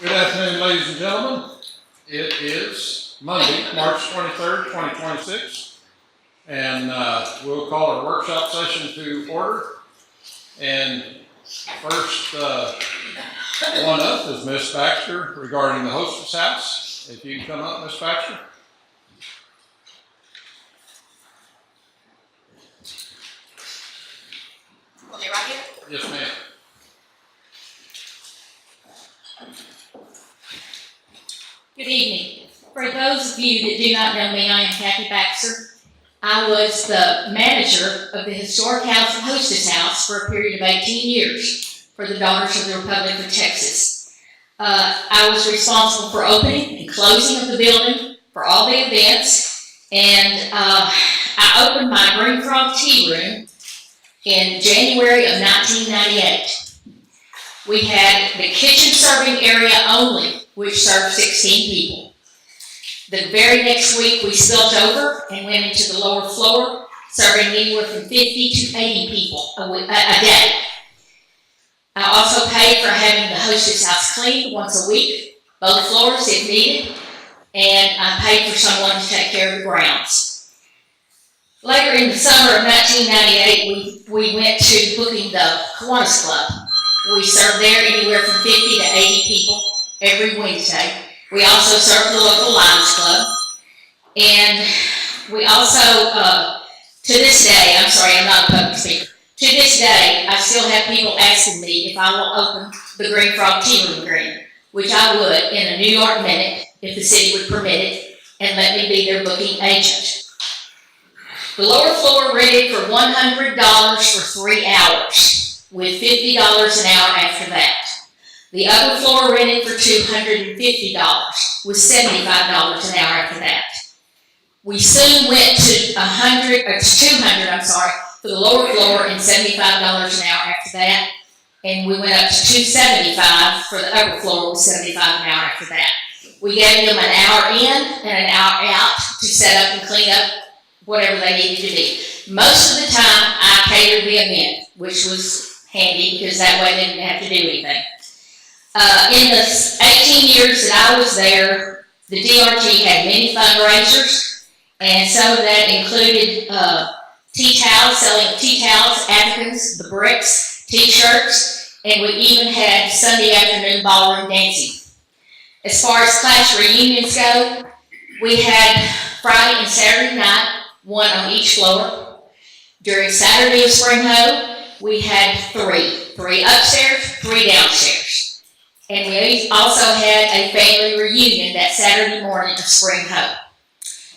Good afternoon, ladies and gentlemen. It is Monday, March 23rd, 2026, and we'll call our workshop session to order. And first one up is Miss Baxter regarding the hostess house. If you can come up, Miss Baxter. Okay, right here? Yes, ma'am. Good evening. For those of you that do not know me, I am Kathy Baxter. I was the manager of the Historic House and Hostess House for a period of 18 years for the Daughters of the Republic of Texas. I was responsible for opening and closing of the building for all the events, and I opened my Green Frog Tea Room in January of 1998. We had the kitchen serving area only, which served 16 people. The very next week, we spilt over and went into the lower floor, serving anywhere from 50 to 80 people a day. I also paid for having the hostess house cleaned once a week, both floors if needed, and I paid for someone to take care of the grounds. Later in the summer of 1998, we went to booking the Kiwanis Club. We served there anywhere from 50 to 80 people every Wednesday. We also served the local Lions Club. And we also, to this day, I'm sorry, I'm not a public speaker. To this day, I still have people asking me if I will open the Green Frog Tea Room Green, which I would in a New York minute if the city would permit it and let me be their booking agent. The lower floor rented for $100 for 3 hours, with $50 an hour after that. The upper floor rented for $250, with $75 an hour after that. We soon went to $200 for the lower floor and $75 an hour after that. And we went up to $275 for the upper floor with $75 an hour after that. We gave them an hour in and an hour out to set up and clean up whatever they needed to do. Most of the time, I catered the event, which was handy because that way they didn't have to do anything. In the 18 years that I was there, the DRG had many fundraisers, and some of that included tea towels, selling tea towels, Africans, the bricks, t-shirts, and we even had Sunday afternoon ballroom dancing. As far as class reunions go, we had Friday and Saturday night, one on each floor. During Saturday of Spring Hoe, we had three upstairs, 3 downstairs. And we also had a family reunion that Saturday morning of Spring Hoe.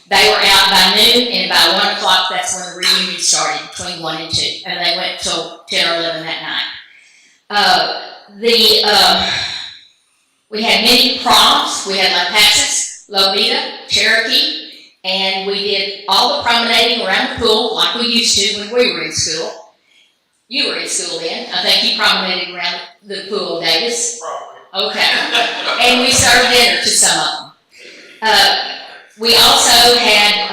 They were out by noon, and by 1 o'clock, that's when the reunion started, between 1 and 2. And they went till 10 or 11 that night. We had many proms. We had Lampasas, Lomita, Cherokee, and we did all the promenading around the pool like we used to when we were in school. You were in school then. I think you promenaded around the pool, Davis. Probably. Okay. And we served dinner to some of them. We also had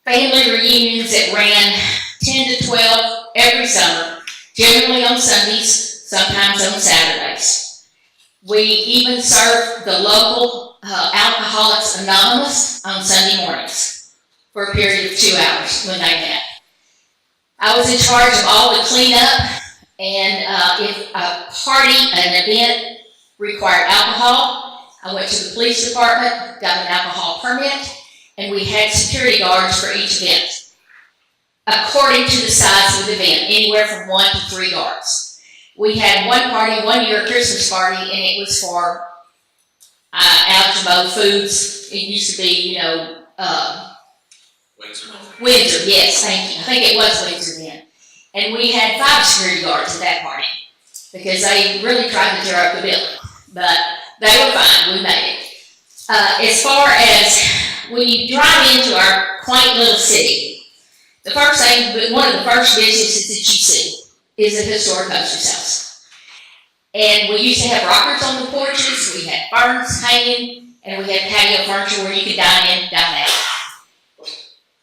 family reunions that ran 10 to 12 every summer, generally on Sundays, sometimes on Saturdays. We even served the local Alcoholics Anonymous on Sunday mornings for a period of 2 hours when they met. I was in charge of all the cleanup, and if a party, an event required alcohol, I went to the police department, got an alcohol permit, and we had security guards for each event, according to the size of the event, anywhere from 1 to 3 guards. We had one party, 1 year, a Christmas party, and it was for Algemo Foods. It used to be, Windsor, yes, thank you. I think it was Windsor then. And we had 5 security guards at that party because they really tried to tear up the building, but they were fine. We made it. As far as when you drive into our quaint little city, the first thing, one of the first businesses that you see is a historic hostess house. And we used to have rockers on the porches, we had ferns hanging, and we had patio furniture where you could dine in, dine out.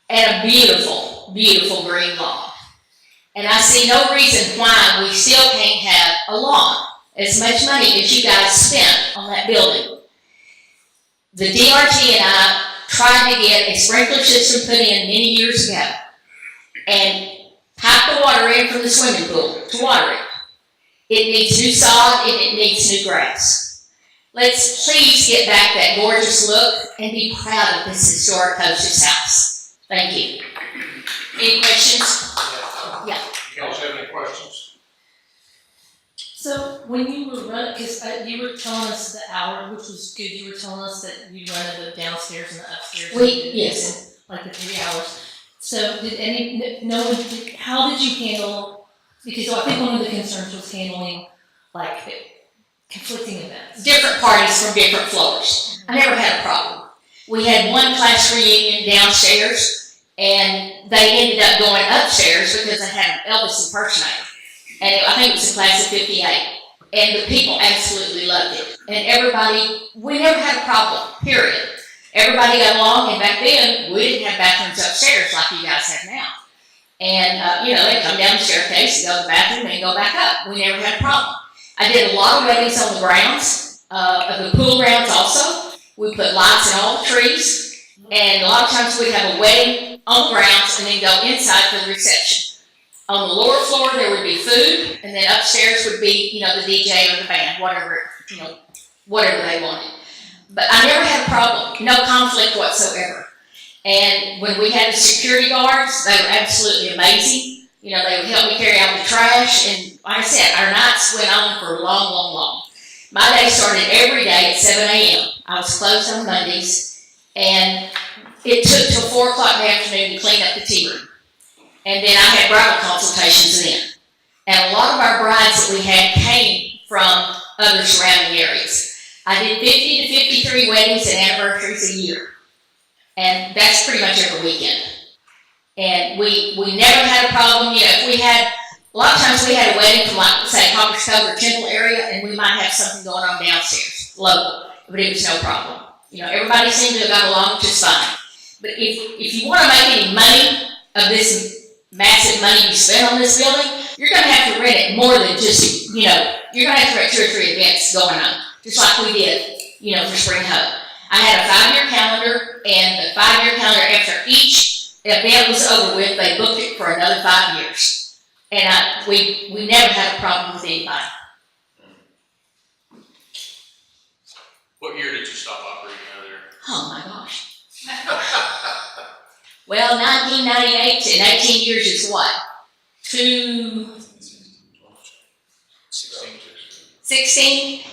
And a beautiful, beautiful green lawn. And I see no reason why we still can't have a lawn. as much money as you guys spent on that building. The DRT and I tried to get a sprinkler system put in many years ago and pipe the water in from the swimming pool to water it. It needs new sod and it needs new grass. Let's please get back that gorgeous look and be proud of this historic hostess house. Thank you. Any questions? Yeah. You guys have any questions? So when you were running, because you were telling us the hour, which was good, you were telling us that you run the downstairs and the upstairs. Yes. Like the 3 hours. So how did you handle, because I think one of the concerns was handling like conflicting events. Different parties from different floors. I never had a problem. We had one class reunion downstairs, and they ended up going upstairs because they had an Elvis impersonator. And I think it was a class of 58. And the people absolutely loved it. And we never had a problem, period. Everybody got along, and back then, we didn't have bathrooms upstairs like you guys have now. And, they come down the staircase, go to the bathroom, and go back up. We never had a problem. I did a lot of weddings on the grounds, of the pool grounds also. We put lights in all the trees, and a lot of times we'd have a wedding on the grounds and then go inside for the reception. On the lower floor, there would be food, and then upstairs would be, the DJ or the band, whatever they wanted. But I never had a problem, no conflict whatsoever. And when we had the security guards, they were absolutely amazing. They would help me carry out the trash, and like I said, our nights went on for long, long, long. My day started every day at 7 a.m. I was closed on Mondays, and it took till 4 o'clock in the afternoon to clean up the tea room. And then I had bridal consultations then. And a lot of our brides that we had came from other surrounding areas. I did 50 to 53 weddings and anniversaries a year. And that's pretty much every weekend. And we never had a problem. A lot of times we had a wedding from, like, say, Congress Cove or Temple area, and we might have something going on downstairs, local, but it was no problem. Everybody seemed to have got along just fine. But if you want to make any money of this massive money you spend on this building, you're going to have to rent it more than just, you're going to have to rent 2 or 3 events going on, just like we did, for Spring Hope. I had a 5-year calendar, and the 5-year calendar, after each event was over with, they booked it for another 5 years. And we never had a problem with anybody. What year did you stop operating out of there? Oh my gosh. Well, 1998 to 18 years is what? 16?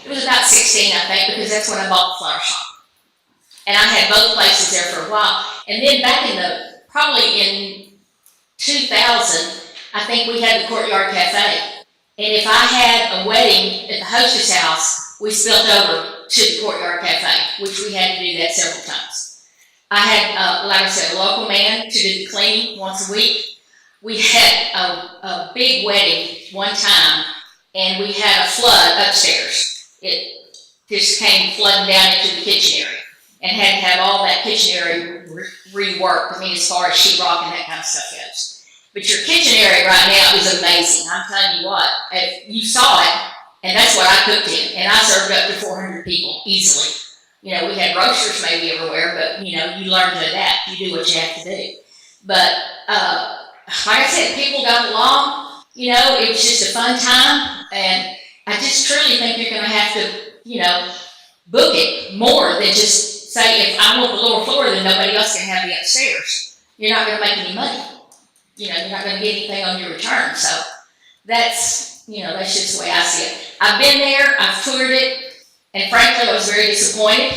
It was about 16, I think, because that's when I bought the flower shop. And I had both places there for a while. And then back probably in 2000, I think we had the Courtyard Cafe. And if I had a wedding at the hostess house, we spilled over to the Courtyard Cafe, which we had to do that several times. I had, like I said, a local man to do the cleaning once a week. We had a big wedding one time, and we had a flood upstairs. It just came flooding down into the kitchen area, and had to have all that kitchen area reworked. As far as sheetrock and that kind of stuff goes. But your kitchen area right now is amazing. I'm telling you what, if you saw it, and that's what I cooked in, and I served up to 400 people easily. We had roasters maybe everywhere, but you learn to adapt. You do what you have to do. But like I said, people got along. It was just a fun time, and I just truly think you're going to have to, book it more than just say, if I want the lower floor, then nobody else can have the upstairs. You're not going to make any money. You're not going to get anything on your return. So that's just the way I see it. I've been there, I've toured it, and frankly, I was very disappointed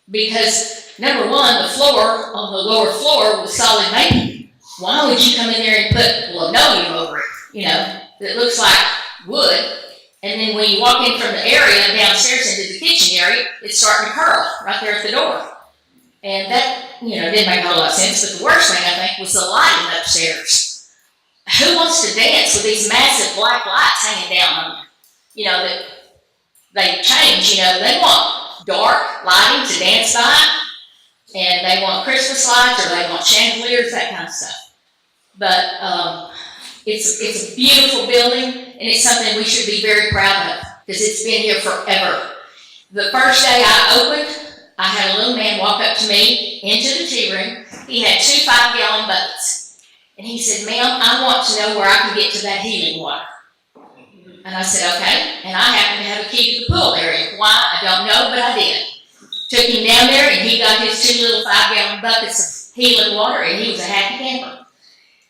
because, number one, the floor on the lower floor was solid maple. Why would you come in there and put linoleum over it, that looks like wood, and then when you walk in from the area downstairs into the kitchen area, it's starting to curl right there at the door. And that, didn't make a whole lot of sense, but the worst thing, I think, was the lighting upstairs. Who wants to dance with these massive black lights hanging down on you? That they change, they want dark lighting to dance by, and they want Christmas lights, or they want chandeliers, that kind of stuff. But it's a beautiful building, and it's something we should be very proud of. because it's been here forever. The first day I opened, I had a little man walk up to me into the tea room. He had 2 5-gallon buckets. And he said, "Ma'am, I want to know where I can get to that healing water." And I said, "Okay." And I happened to have a key to the pool area. Why? I don't know, but I did. Took him down there, and he got his 2 little 5-gallon buckets of healing water, and he was a happy camper.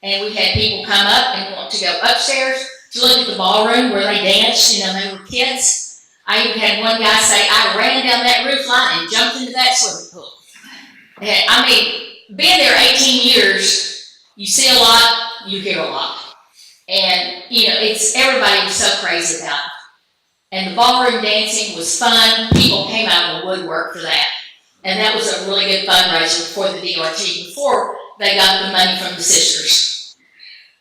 And we had people come up and want to go upstairs to look at the ballroom where they danced, they were kids. I even had one guy say, "I ran down that roof line and jumped into that swimming pool." And, I mean, being there 18 years, you see a lot, you hear a lot. And, everybody was so crazy about it. And the ballroom dancing was fun. People came out of the woodwork for that. And that was a really good fundraiser for the DRT before they got the money from the sisters.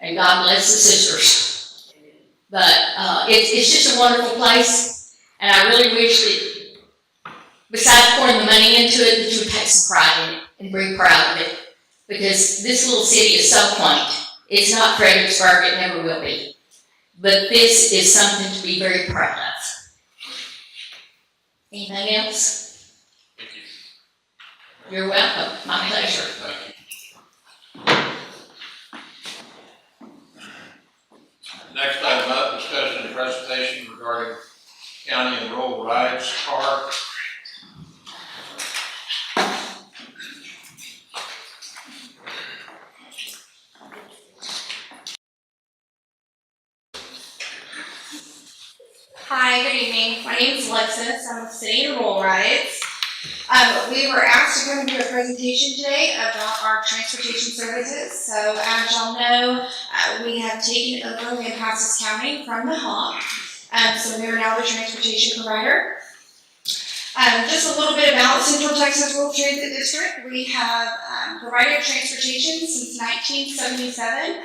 And God bless the sisters. But it's just a wonderful place. And I really wish that, besides pouring the money into it, that you would take some pride in it and be proud of it. Because this little city is so quaint. It's not Fredericksburg, it never will be. But this is something to be very proud of. Anything else? Thank you. You're welcome. My pleasure. Thank you. Next item up, discussion and presentation regarding county and rural rides car. Hi, good evening. My name is Alexis. I'm with City and Rural Rides. We were asked to come and do a presentation today about our transportation services. So as y'all know, we have taken over Lampasas County from the HOP. So we are now the transportation provider. Just a little bit about Central Texas Rural Transit District. We have provided transportation since 1977.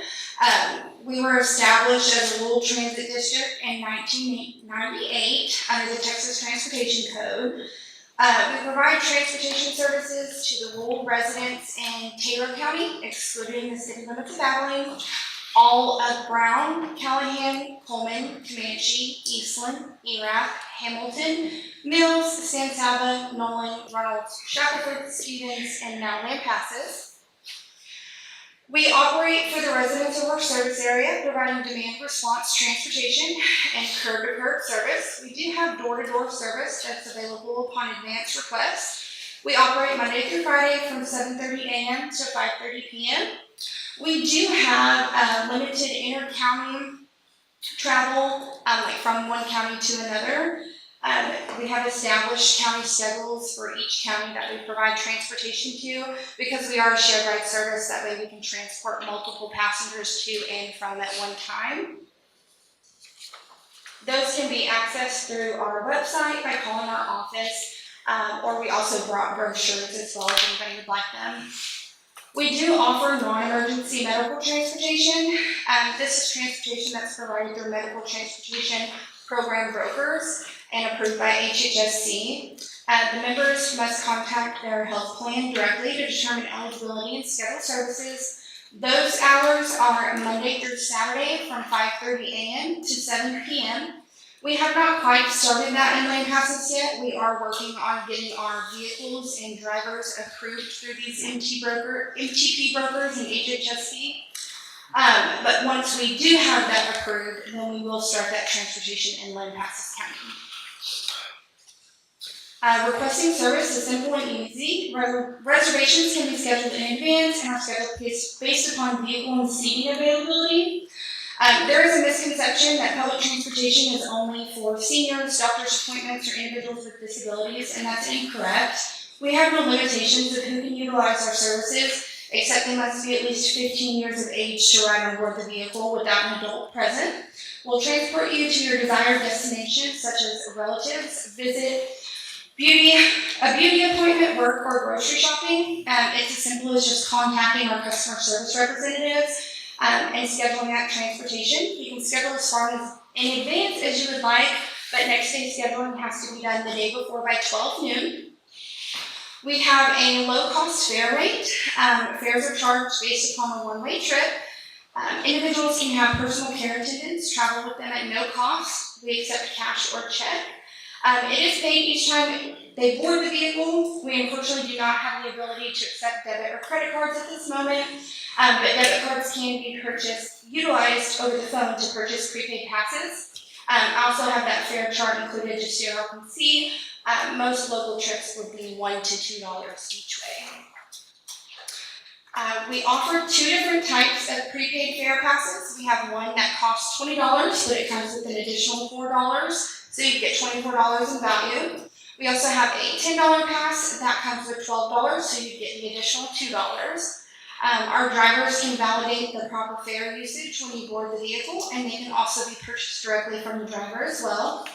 We were established as a rural transit district in 1998 under the Texas Transportation Code. We provide transportation services to the rural residents in Taylor County, excluding the city limits of Abilene, all of Brown, Callahan, Coleman, Comanche, Eastland, Erath, Hamilton, Mills, San Saba, Nolan, Reynolds, Shackelford, Stevens, and now Lampasas. We operate for the residents of our service area, providing demand response transportation and curb-to-curb service. We do have door-to-door service that's available upon advance request. We operate Monday through Friday from 7:30 a.m. to 5:30 p.m. We do have limited inter-county travel, like from one county to another. We have established county schedules for each county that we provide transportation to because we are a shared ride service. That way we can transport multiple passengers to and from at one time. Those can be accessed through our website by calling our office, or we also brought brochures as well if anybody would like them. We do offer non-emergency medical transportation. This is transportation that's provided through medical transportation program brokers and approved by HHSC. The members must contact their health plan directly to determine eligibility and schedule services. Those hours are Monday through Saturday from 5:30 a.m. to 7 p.m. We have not quite started that in Lampasas yet. We are working on getting our vehicles and drivers approved through these MTP brokers and HHSC. But once we do have that approved, then we will start that transportation in Lampasas County. Requesting service is simple and easy. Reservations can be scheduled in advance and are scheduled based upon vehicle and seating availability. There is a misconception that public transportation is only for seniors, doctor's appointments, or individuals with disabilities, and that's incorrect. We have no limitations of who can utilize our services, except they must be at least 15 years of age to ride on board the vehicle without an adult present. We'll transport you to your desired destination, such as a relative's visit, a beauty appointment, work, or grocery shopping. It's as simple as just contacting our customer service representatives and scheduling that transportation. You can schedule as far in advance as you would like, but next day scheduling has to be done the day before by 12 noon. We have a low-cost fare rate. Fares are charged based upon a one-way trip. Individuals can have personal care attendants travel with them at no cost. We accept cash or check. It is paid each time they board the vehicle. We unfortunately do not have the ability to accept debit or credit cards at this moment, but debit cards can be utilized over the phone to purchase prepaid passes. I also have that fare chart included just so you all can see. Most local trips would be $1 to $2 each way. We offer 2 different types of prepaid fare passes. We have one that costs $20, but it comes with an additional $4, so you get $24 in value. We also have a $10 pass that comes with $12, so you get the additional $2. Our drivers can validate the proper fare usage when you board the vehicle, and they can also be purchased directly from the driver as well.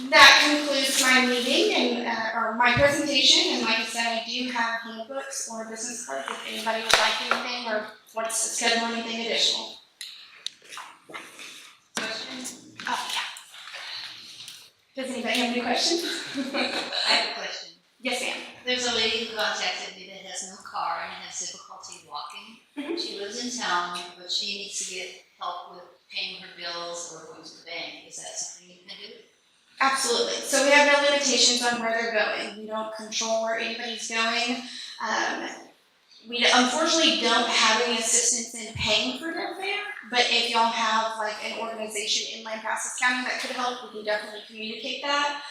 That concludes my meeting and or my presentation. And like I said, I do have handbooks or business cards if anybody would like anything or wants to schedule anything additional. Questions? Oh, yeah. Does anybody have any questions? I have a question. Yes, ma'am. There's a lady who contacted me that has no car and has difficulty walking. Mhm. She lives in town, but she needs to get help with paying her bills or going to the bank. Is that something you can do? Absolutely. So we have no limitations on where they're going. We don't control where anybody's going. We unfortunately don't have any assistance in paying for their fare, but if y'all have like an organization in Lampasas County that could help, we can definitely communicate that.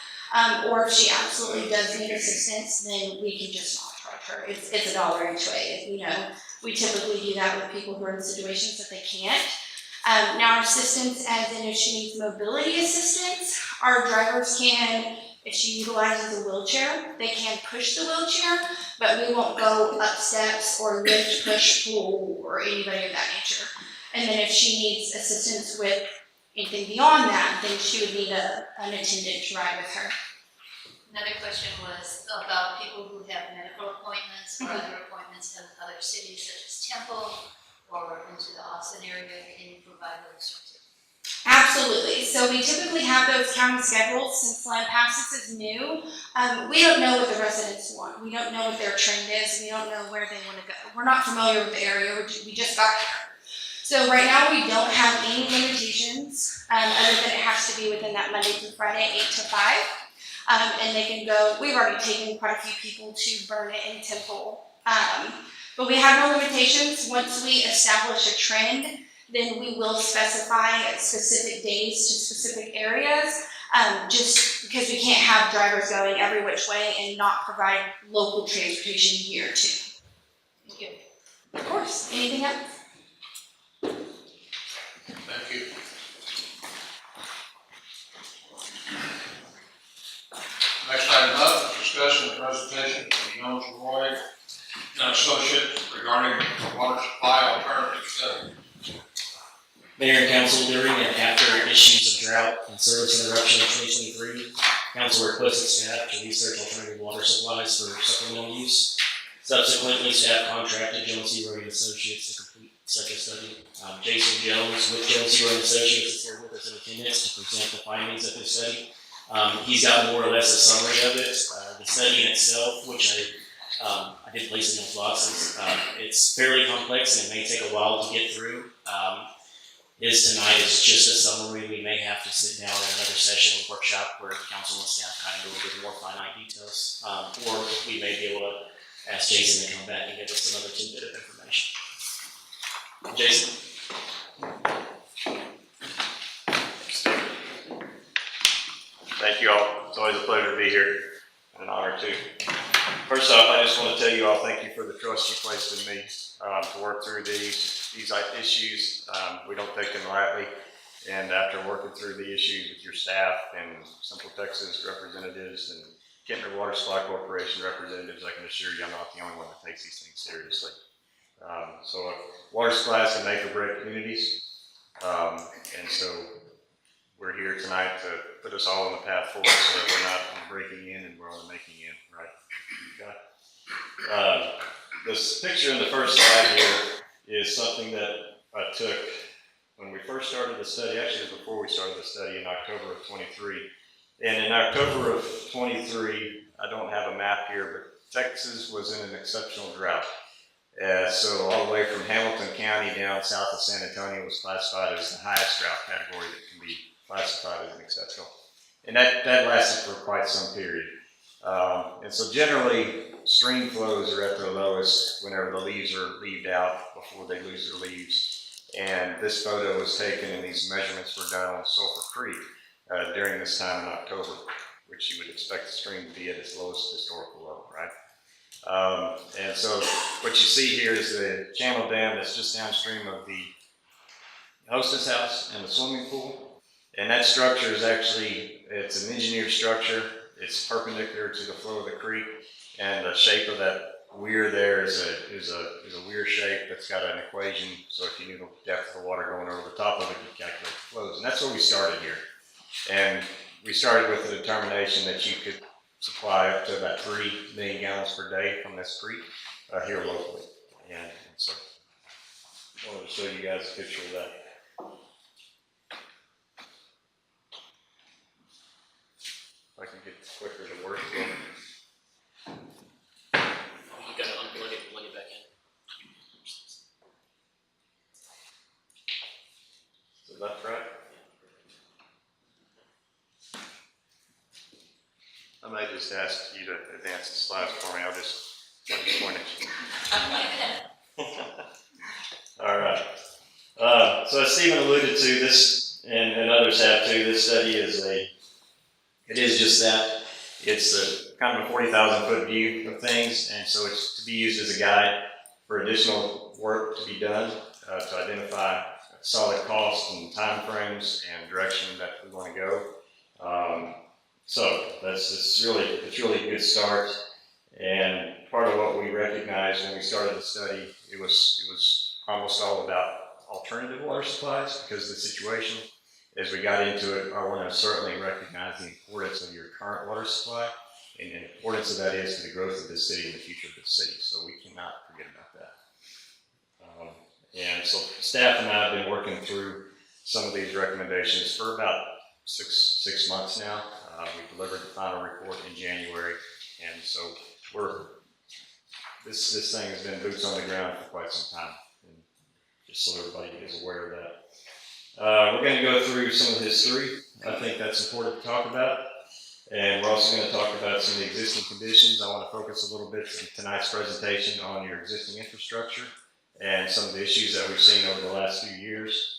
Or if she absolutely does need assistance, then we can just not charge her. It's $1 each way. We typically do that with people who are in situations that they can't. Now our assistance, as in if she needs mobility assistance, our drivers can, if she utilizes a wheelchair, they can push the wheelchair, but we won't go up steps or lift, push, pull, or anybody of that nature. And then if she needs assistance with anything beyond that, then she would need an attendant to ride with her. Another question was about people who have medical appointments or other appointments in other cities such as Temple or into the Austin area. Can you provide those services? Absolutely. So we typically have those county schedules since Lampasas is new. We don't know what the residents want. We don't know what their trend is. We don't know where they want to go. We're not familiar with the area. We just got here. So right now we don't have any limitations other than it has to be within that Monday through Friday, 8 to 5. And they can go, we've already taken quite a few people to Burn It in Temple. But we have no limitations. Once we establish a trend, then we will specify specific days to specific areas, just because we can't have drivers going every which way and not provide local transportation here too. Thank you. Of course. Anything else? Thank you. Next item up is discussion and presentation from Jones Roy and Associates regarding the water supply alternative study. Mayor and council, during and after issues of drought and service interruption in 2023, council requested staff to research alternative water supplies for supplemental use. Subsequently, staff contracted Jones Roy and Associates to complete such a study. Jason Jones with Jones Roy and Associates is here with us in attendance to present the findings of this study. He's got more or less a summary of it. The study in itself, which I did place in those boxes, it's fairly complex and it may take a while to get through. His tonight is just a summary. We may have to sit down in another session or workshop where council and staff kind of go over more finite details. Or we may be able to ask Jason to come back and give us another tidbit of information. Jason? Thank you all. It's always a pleasure to be here and an honor too. First off, I just want to tell you all thank you for the trust you placed in me to work through these issues. We don't take them lightly. And after working through the issues with your staff and Central Texas representatives and Kentner Water Supply Corporation representatives, I can assure you I'm not the only one that takes these things seriously. So water supplies can make or break communities. And so we're here tonight to put us all on the path forward so that we're not breaking in and we're only making in, right? Okay. This picture in the first slide here is something that I took when we first started the study, actually it was before we started the study in October of 23. And in October of 23, I don't have a map here, but Texas was in an exceptional drought. So all the way from Hamilton County down south of San Antonio was classified as the highest drought category that can be classified as an exceptional. And that lasted for quite some period. And so generally, stream flows are at their lowest whenever the leaves are leaved out before they lose their leaves. And this photo was taken and these measurements were done on Sulphur Creek during this time in October, which you would expect the stream to be at its lowest historical level, right? And so what you see here is the channel dam that's just downstream of the hostess house and the swimming pool. And that structure is actually, it's an engineered structure. It's perpendicular to the flow of the creek, and the shape of that weir there is a weir shape that's got an equation. So if you knew the depth of the water going over the top of it, you calculate the flows. And that's where we started here. And we started with the determination that you could supply up to about 3 million gallons per day from this creek here locally. And so I wanted to show you guys a picture of that. If I can get this clicker to work. You gotta unplug it and plug it back in. Is it left, right? I might just ask you to advance the slides for me. I'll just point at you. All right. So as Stephen alluded to, this, and others have too, this study is just that. It's a kind of a 40,000 foot view of things, and so it's to be used as a guide for additional work to be done to identify solid costs and time frames and direction that we want to go. So it's really a good start. And part of what we recognized when we started the study, it was almost all about alternative water supplies because of the situation. As we got into it, I want to certainly recognize the importance of your current water supply, and the importance of that is to the growth of this city and the future of this city. So we cannot forget about that. And so staff and I have been working through some of these recommendations for about six months now. We delivered the final report in January, and so this thing has been boots on the ground for quite some time, and just so everybody is aware of that. We're going to go through some of the history. I think that's important to talk about, and we're also going to talk about some of the existing conditions. I want to focus a little bit in tonight's presentation on your existing infrastructure and some of the issues that we've seen over the last few years.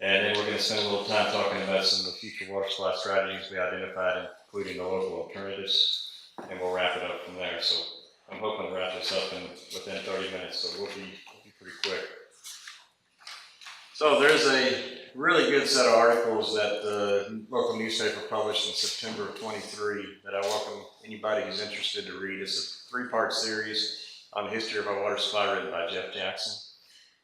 And then we're going to spend a little time talking about some of the future water supply strategies we identified, including the local alternatives, and we'll wrap it up from there. So I'm hoping to wrap this up within 30 minutes, so we'll be pretty quick. So there's a really good set of articles that the local newspaper published in September of 23 that I welcome anybody who's interested to read. It's a 3-part series on the history of our water supply written by Jeff Jackson.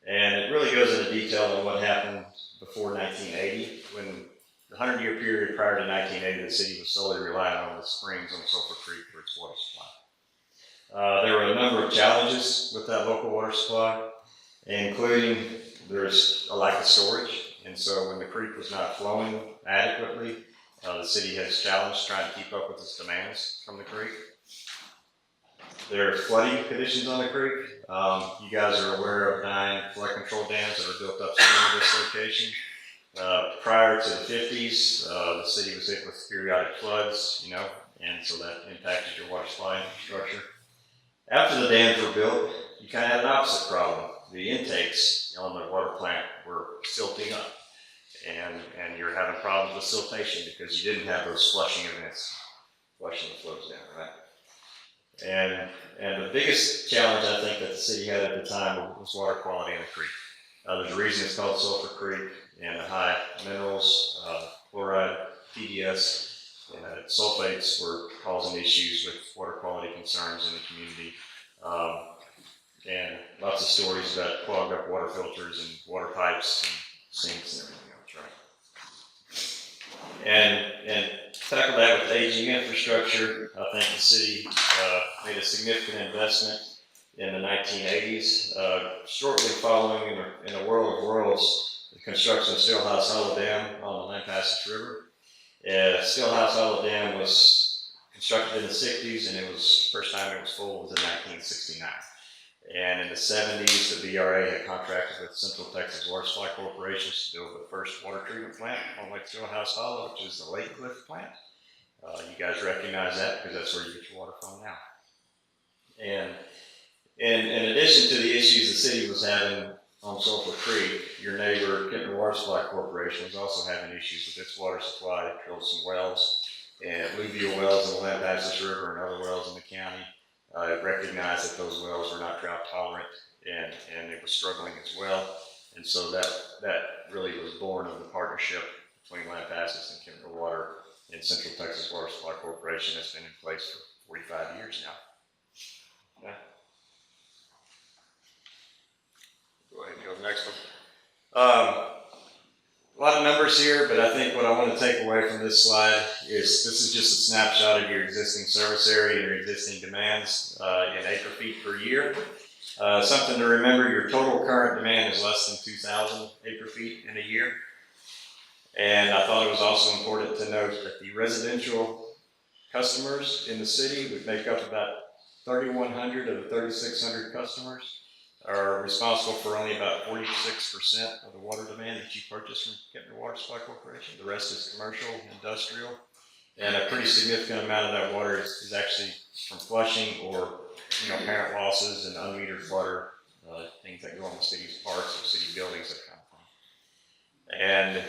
And it really goes into detail on what happened before 1980, when the 100-year period prior to 1980, the city was solely relying on the springs on Sulphur Creek for its water supply. There were a number of challenges with that local water supply, including there's a lack of storage. And so when the creek was not flowing adequately, the city has challenged trying to keep up with its demands from the creek. There are flooding conditions on the creek. You guys are aware of 9 flood control dams that are built upstream of this location. Prior to the 50s, the city was hit with periodic floods, and so that impacted your water supply infrastructure. After the dams were built, you kind of had an opposite problem. The intakes on the water plant were silting up, and you're having problems with siltation because you didn't have those flushing events, flushing the flows down, right? And the biggest challenge I think that the city had at the time was water quality in the creek. There's a reason it's called Sulphur Creek, and the high minerals, chloride, PDS, and sulfates were causing issues with water quality concerns in the community. And lots of stories about clogged up water filters and water pipes and sinks and everything else, right? And tackle that with aging infrastructure. I think the city made a significant investment in the 1980s. Shortly following, in a world of worlds, the construction of Stillhouse Hollow Dam on the Lampasas River. Stillhouse Hollow Dam was constructed in the 60s, and it was first time it was full was in 1969. And in the 70s, the BRA had contracted with Central Texas Water Supply Corporation to build the first water treatment plant on Lake Stillhouse Hollow, which is the Lake Cliff plant. You guys recognize that because that's where you get your water from now. And in addition to the issues the city was having on Sulphur Creek, your neighbor, Kentner Water Supply Corporation, was also having issues with its water supply. It drilled some wells, and alluvial wells in the Lampasas River and other wells in the county. It recognized that those wells were not drought tolerant, and it was struggling as well. And so that really was born of the partnership between Lampasas and Kentner Water and Central Texas Water Supply Corporation that's been in place for 45 years now. Okay. Go ahead and go to the next one. A lot of numbers here, but I think what I want to take away from this slide is this is just a snapshot of your existing service area and your existing demands in acre feet per year. Something to remember, your total current demand is less than 2,000 acre feet in a year. And I thought it was also important to note that the residential customers in the city would make up about 3,100 of the 3,600 customers, are responsible for only about 46% of the water demand that you purchase from Kentner Water Supply Corporation. The rest is commercial, industrial, and a pretty significant amount of that water is actually from flushing or parent losses and unmetered water, things that go on the city's parks or city buildings, that kind of thing. And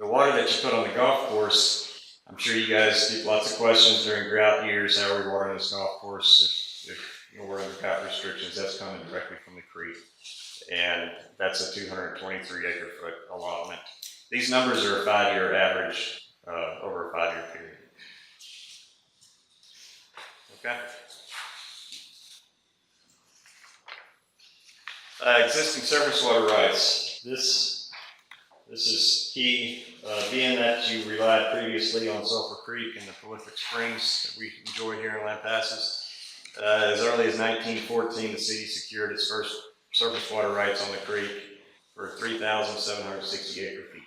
the water that you put on the golf course, I'm sure you guys get lots of questions during drought years. How are we watering this golf course? If we're under drought restrictions, that's coming directly from the creek. And that's a 223 acre foot allotment. These numbers are a 5-year average over a 5-year period. Okay. Existing surface water rights. This is key, being that you relied previously on Sulphur Creek and the prolific springs that we enjoy here in Lampasas. As early as 1914, the city secured its first surface water rights on the creek for 3,760 acre feet.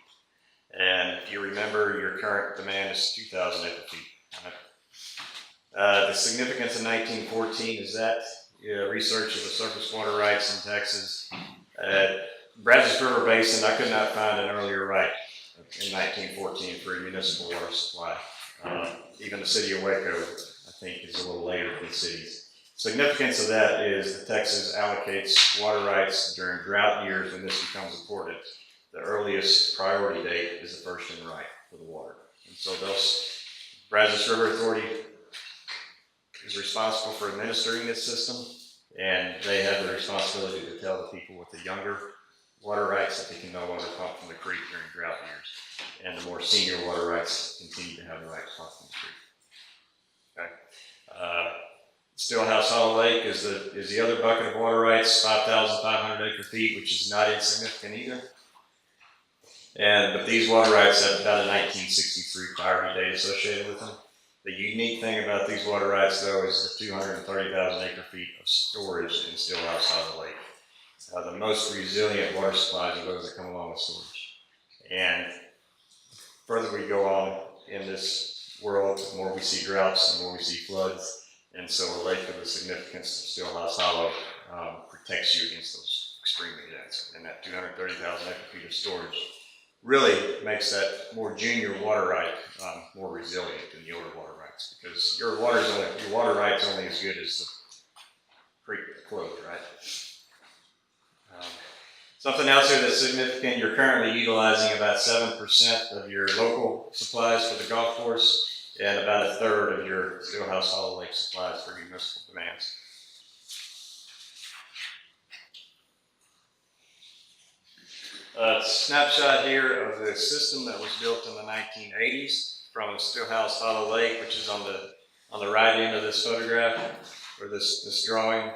And if you remember, your current demand is 2,000 acre feet. The significance of 1914 is that research of the surface water rights in Texas. Brazos River Basin, I could not find an earlier right in 1914 for a municipal water supply. Even the city of Waco, I think, is a little later than cities. Significance of that is that Texas allocates water rights during drought years when this becomes important. The earliest priority date is the first in right for the water. And so Brazos River Authority is responsible for administering this system, and they have the responsibility to tell the people with the younger water rights that they can no longer pump from the creek during drought years. And the more senior water rights continue to have the right to pump from the creek. Okay. Stillhouse Hollow Lake is the other bucket of water rights, 5,500 acre feet, which is not insignificant either. But these water rights have about a 1963 priority date associated with them. The unique thing about these water rights, though, is the 230,000 acre feet of storage in Stillhouse Hollow Lake. The most resilient water supplies are those that come along with storage. And further we go on in this world, the more we see droughts, the more we see floods. And so a lake of the significance of Stillhouse Hollow protects you against those extreme events. And that 230,000 acre feet of storage really makes that more junior water right more resilient than the older water rights, because your water right's only as good as the creek that flowed, right? Something else here that's significant, you're currently utilizing about 7% of your local supplies for the golf course, and about a third of your Stillhouse Hollow Lake supplies for your municipal demands. A snapshot here of the system that was built in the 1980s from Stillhouse Hollow Lake, which is on the right end of this photograph, or this drawing.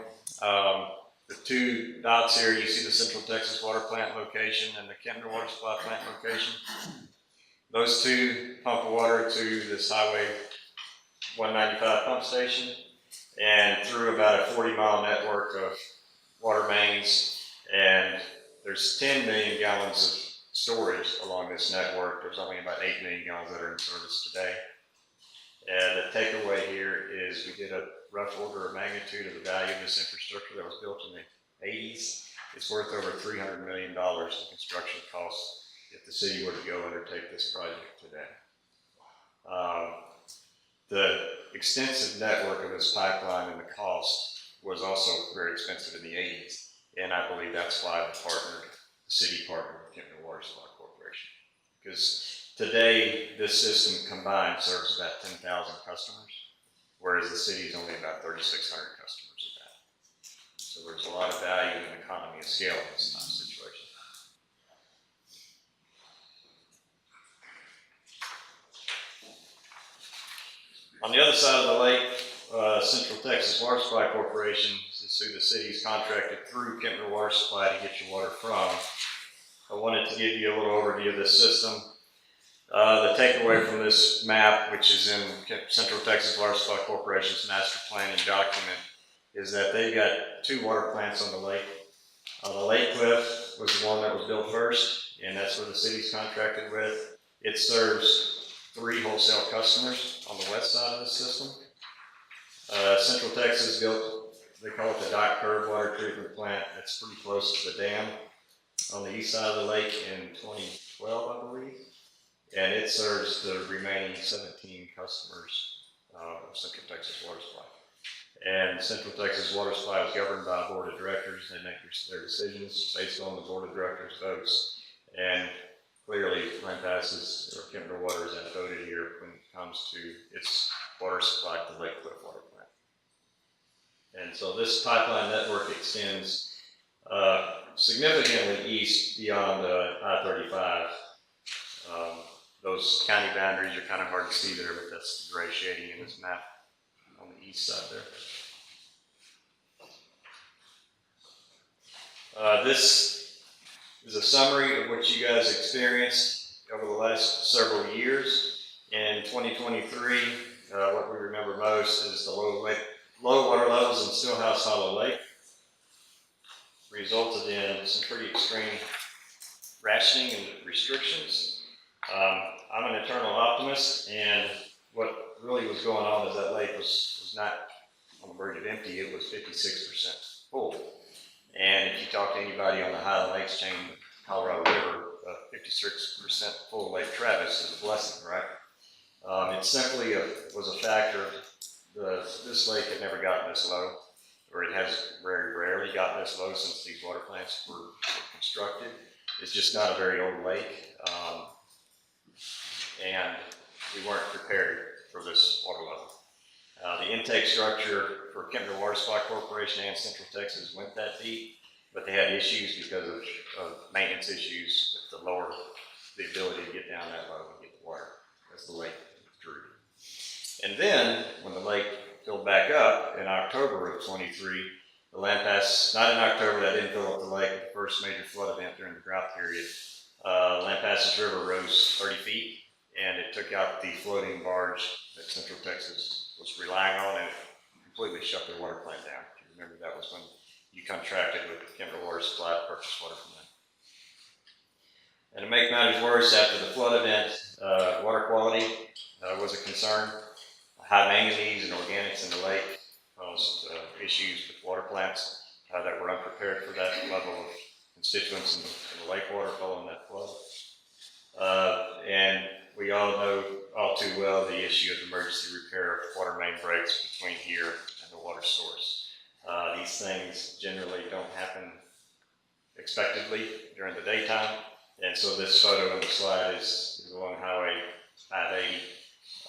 The two dots here, you see the Central Texas Water Plant location and the Kentner Water Supply Plant location. Those two pump water to this Highway 195 pump station and through about a 40-mile network of water mains, and there's 10 million gallons of storage along this network. There's only about 8 million gallons that are in service today. And the takeaway here is we did a rough order of magnitude of the value of this infrastructure that was built in the 80s, it's worth over $300 million in construction costs if the city were to go undertake this project today. The extensive network of this pipeline and the cost was also very expensive in the 80s, and I believe that's why the city partnered with Kempner Water Supply Corporation. Because today, this system combined serves about 10,000 customers, whereas the city is only about 3,600 customers of that. So there's a lot of value in economy of scale in this type of situation. On the other side of the lake, Central Texas Water Supply Corporation is who the city's contracted through Kempner Water Supply to get your water from. I wanted to give you a little overview of this system. The takeaway from this map, which is in Central Texas Water Supply Corporation's master planning document, is that they've got 2 water plants on the lake. The Lake Cliff was the one that was built first, and that's where the city's contracted with. It serves 3 wholesale customers on the west side of the system. Central Texas built, they call it the Dock Curve Water Treatment Plant. That's pretty close to the dam on the east side of the lake in 2012, I believe. And it serves the remaining 17 customers of Central Texas Water Supply. And Central Texas Water Supply is governed by a board of directors. They make their decisions based on the board of directors' votes. And clearly, Lampasas or Kempner Water is outvoted here when it comes to its water supply to Lake Cliff Water Plant. And so this pipeline network extends significantly east beyond I-35. Those county boundaries are kind of hard to see there, but that's the gray shading in this map on the east side there. This is a summary of what you guys experienced over the last several years. In 2023, what we remember most is the low water levels in Stillhouse Hollow Lake resulted in some pretty extreme rationing and restrictions. I'm an eternal optimist, and what really was going on is that lake was not on the verge of empty, it was 56% full. And if you talk to anybody on the Highland Lakes chain, Colorado River, 56% full Lake Travis is a blessing, right? It simply was a factor of this lake had never gotten this low, or it has very rarely gotten this low since these water plants were constructed. It's just not a very old lake, and we weren't prepared for this water level. The intake structure for Kempner Water Supply Corporation and Central Texas went that deep, but they had issues because of maintenance issues with the ability to get down that low and get the water as the lake drew. And then, when the lake filled back up in October of 23, the Lampasas, not in October, that didn't fill up the lake, the first major flood event during the drought period, Lampasas River rose 30 feet, and it took out the floating barge that Central Texas was relying on, and it completely shut their water plant down. If you remember, that was when you contracted with Kempner Water Supply to purchase water from them. And to make matters worse, after the flood event, water quality was a concern. High manganese and organics in the lake caused issues with water plants that were unprepared for that level of constituents in the lake water following that flood. And we all know all too well the issue of emergency repair of water main breaks between here and the water source. These things generally don't happen expectedly during the daytime, and so this photo on the slide is along Highway 580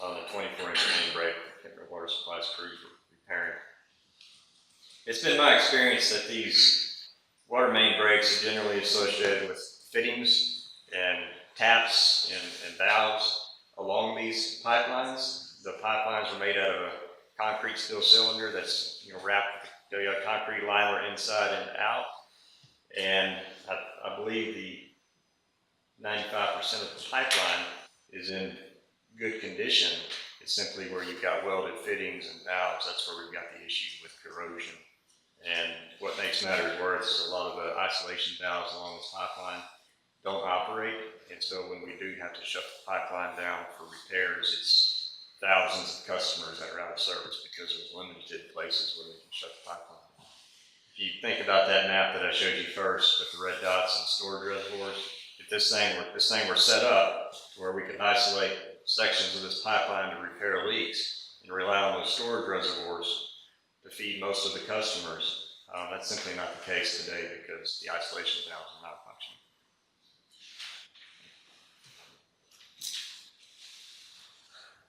on a 24-inch main break that Kempner Water Supply's crews were repairing. It's been my experience that these water main breaks are generally associated with fittings and taps and valves along these pipelines. The pipelines are made out of a concrete steel cylinder that's wrapped with a concrete liner inside and out. And I believe the 95% of the pipeline is in good condition. It's simply where you've got welded fittings and valves, that's where we've got the issue with corrosion. And what makes matters worse, a lot of the isolation valves along this pipeline don't operate, and so when we do have to shut the pipeline down for repairs, thousands of customers that are out of service because there's limited places where they can shut the pipeline. If you think about that map that I showed you first with the red dots and storage reservoirs, if this thing were set up to where we could isolate sections of this pipeline to repair leaks and rely on those storage reservoirs to feed most of the customers, that's simply not the case today because the isolation valves are not functioning.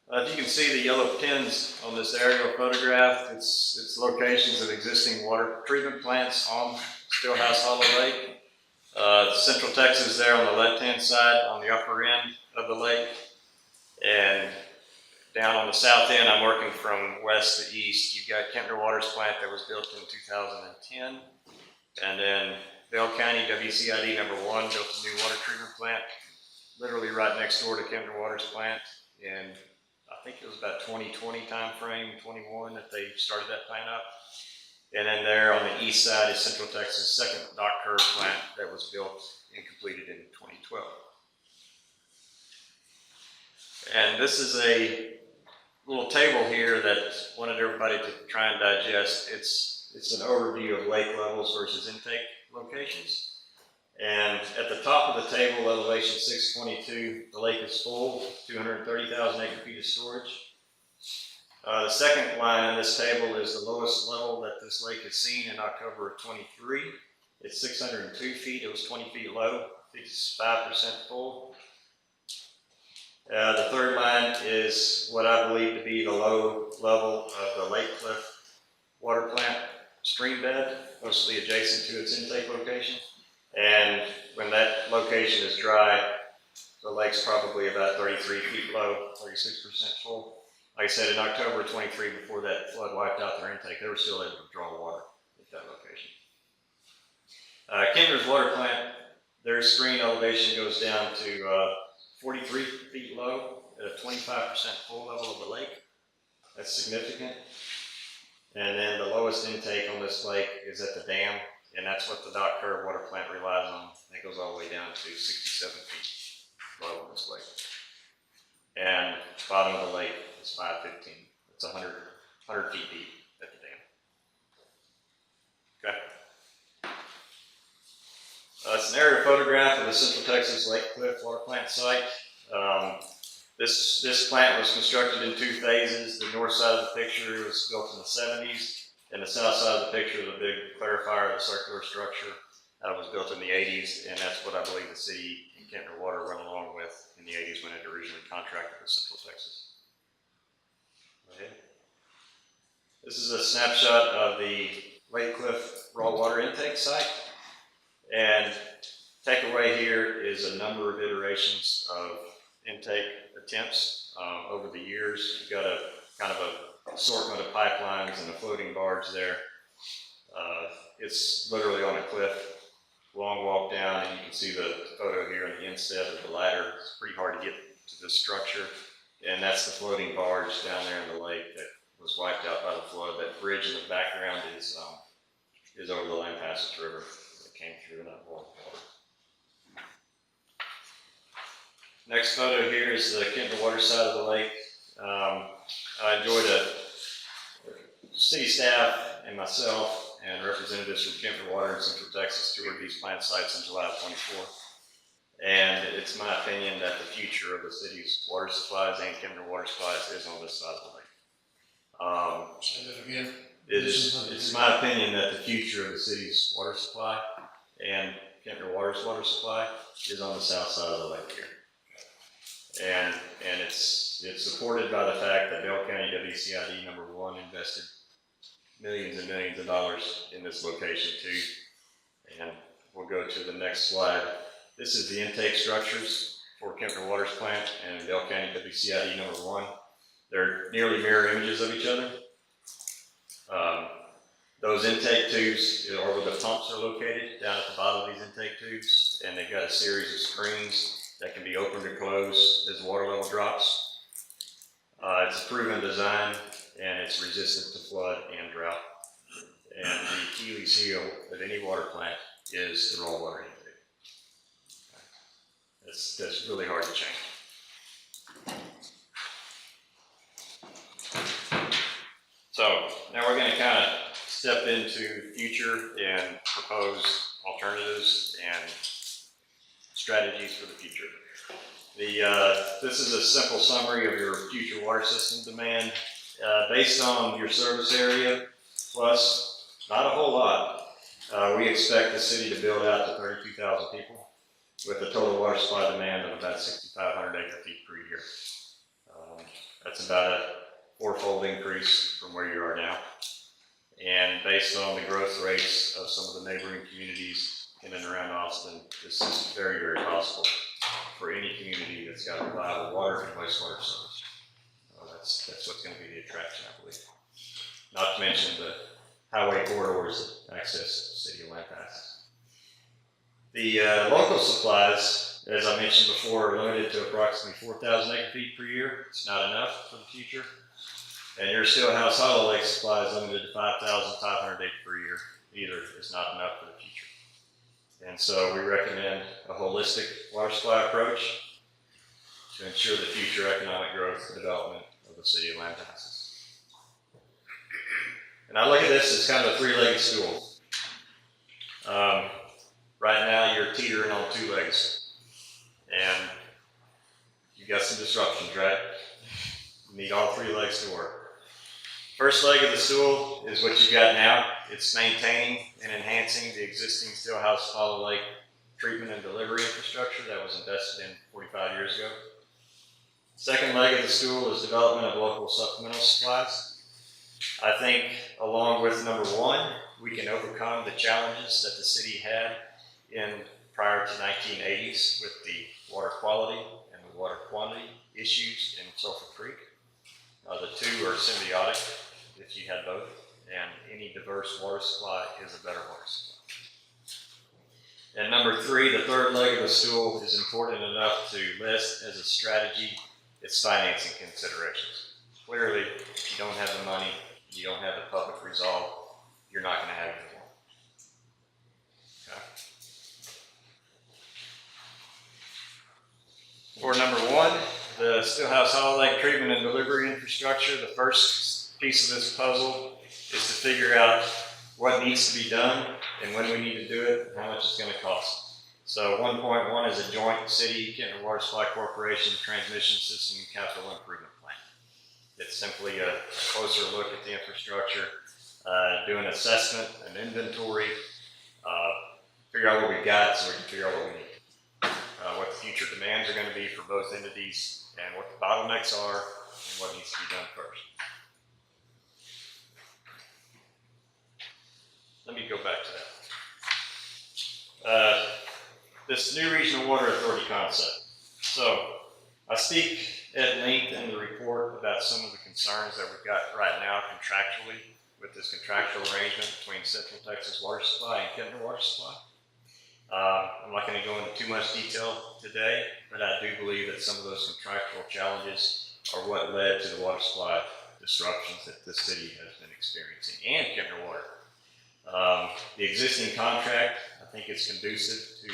If you can see the yellow pins on this aerial photograph, it's locations of existing water treatment plants on Stillhouse Hollow Lake. Central Texas there on the left-hand side, on the upper end of the lake. And down on the south end, I'm working from west to east. You've got Kempner Waters Plant that was built in 2010. And then Bell County WCID number 1 built a new water treatment plant, literally right next door to Kempner Waters Plant. And I think it was about 2020 timeframe, 21, that they started that plant up. And then there on the east side is Central Texas' second dock curve plant that was built and completed in 2012. And this is a little table here that I wanted everybody to try and digest. It's an overview of lake levels versus intake locations. And at the top of the table, elevation 622, the lake is full, 230,000 acre feet of storage. The second line on this table is the lowest level that this lake has seen in October of 23. It's 602 feet, it was 20 feet low, it's 5% full. The third line is what I believe to be the low level of the Lake Cliff water plant stream bed, mostly adjacent to its intake location. And when that location is dry, the lake's probably about 33 feet low, 36% full. Like I said, in October 23, before that flood wiped out their intake, they were still able to draw water at that location. Kempner's water plant, their screen elevation goes down to 43 feet low at a 25% full level of the lake. That's significant. And then the lowest intake on this lake is at the dam, and that's what the dock curve water plant relies on. It goes all the way down to 67 feet low on this lake. And the bottom of the lake is 515. It's 100 feet deep at the dam. Okay. It's an aerial photograph of the Central Texas Lake Cliff water plant site. This plant was constructed in 2 phases. The north side of the picture was built in the 70s, and the south side of the picture is a big clarifier of the circular structure that was built in the 80s, and that's what I believe the city and Kempner Water went along with in the 80s when it originally contracted with Central Texas. Okay. This is a snapshot of the Lake Cliff raw water intake site, and takeaway here is a number of iterations of intake attempts over the years. You've got a kind of a assortment of pipelines and a floating barge there. It's literally on a cliff, long walk down, and you can see the photo here in the inset of the ladder. It's pretty hard to get to this structure, and that's the floating barge down there in the lake that was wiped out by the flood. That bridge in the background is over the Lampasas River that came through in that water. Next photo here is the Kempner Water side of the lake. I enjoyed city staff and myself and representatives from Kempner Water in Central Texas toured these plant sites in July of 24. And it's my opinion that the future of the city's water supplies and Kempner Water supplies is on this side of the lake. Say that again. It's my opinion that the future of the city's water supply and Kempner Water's water supply is on the south side of the lake here. And it's supported by the fact that Bell County WCID number 1 invested millions and millions of dollars in this location too. And we'll go to the next slide. This is the intake structures for Kempner Waters Plant and Bell County WCID number 1. They're nearly mirror images of each other. Those intake tubes are where the pumps are located, down at the bottom of these intake tubes, and they've got a series of screens that can be opened or closed as the water level drops. It's a proven design, and it's resistant to flood and drought. And the Achilles heel of any water plant is the raw water intake. That's really hard to change. step into future and propose alternatives and strategies for the future. This is a simple summary of your future water system demand. Based on your service area, plus not a whole lot, we expect the city to build out to 32,000 people with a total water supply demand of about 6,500 acre feet per year. That's about a fourfold increase from where you are now. And based on the growth rates of some of the neighboring communities in and around Austin, this is very, very possible for any community that's got reliable water and wastewater service. That's what's going to be the attraction, I believe. Not to mention the highway corridors that access the city of Lampasas. The local supplies, as I mentioned before, are limited to approximately 4,000 acre feet per year. It's not enough for the future. And your Stillhouse Hollow Lake supply is limited to 5,500 acre per year. Either is not enough for the future. And so we recommend a holistic water supply approach to ensure the future economic growth and development of the city of Lampasas. And I look at this as kind of a three-legged stool. Right now you're teetering on two legs. And you got some disruptions, right? You need all three legs to work. First leg of the stool is what you've got now. It's maintaining and enhancing the existing Stillhouse Hollow Lake treatment and delivery infrastructure that was invested in 45 years ago. Second leg of the stool is development of local supplemental supplies. I think along with number one, we can overcome the challenges that the city had in prior to 1980s with the water quality and the water quantity issues in Sulphur Creek. The two are symbiotic if you had both, and any diverse water supply is a better water supply. And number three, the third leg of the stool is important enough to list as a strategy its financing considerations. Clearly, if you don't have the money, you don't have the public resolve, you're not going to have it anymore. Okay. For number one, the Stillhouse Hollow Lake treatment and delivery infrastructure, the first piece of this puzzle is to figure out what needs to be done and when we need to do it and how much it's going to cost. So 1.1 is a joint city, Kentner Water Supply Corporation transmission system capital improvement plan. It's simply a closer look at the infrastructure, do an assessment, an inventory, figure out what we've got so we can figure out what we need. What the future demands are going to be for both entities and what the bottlenecks are and what needs to be done first. Let me go back to that. This new regional water authority concept. So I speak at length in the report about some of the concerns that we've got right now contractually with this contractual arrangement between Central Texas Water Supply and Kentner Water Supply. I'm not going to go into too much detail today, but I do believe that some of those contractual challenges are what led to the water supply disruptions that this city has been experiencing, and Kentner Water. The existing contract, I think, is conducive to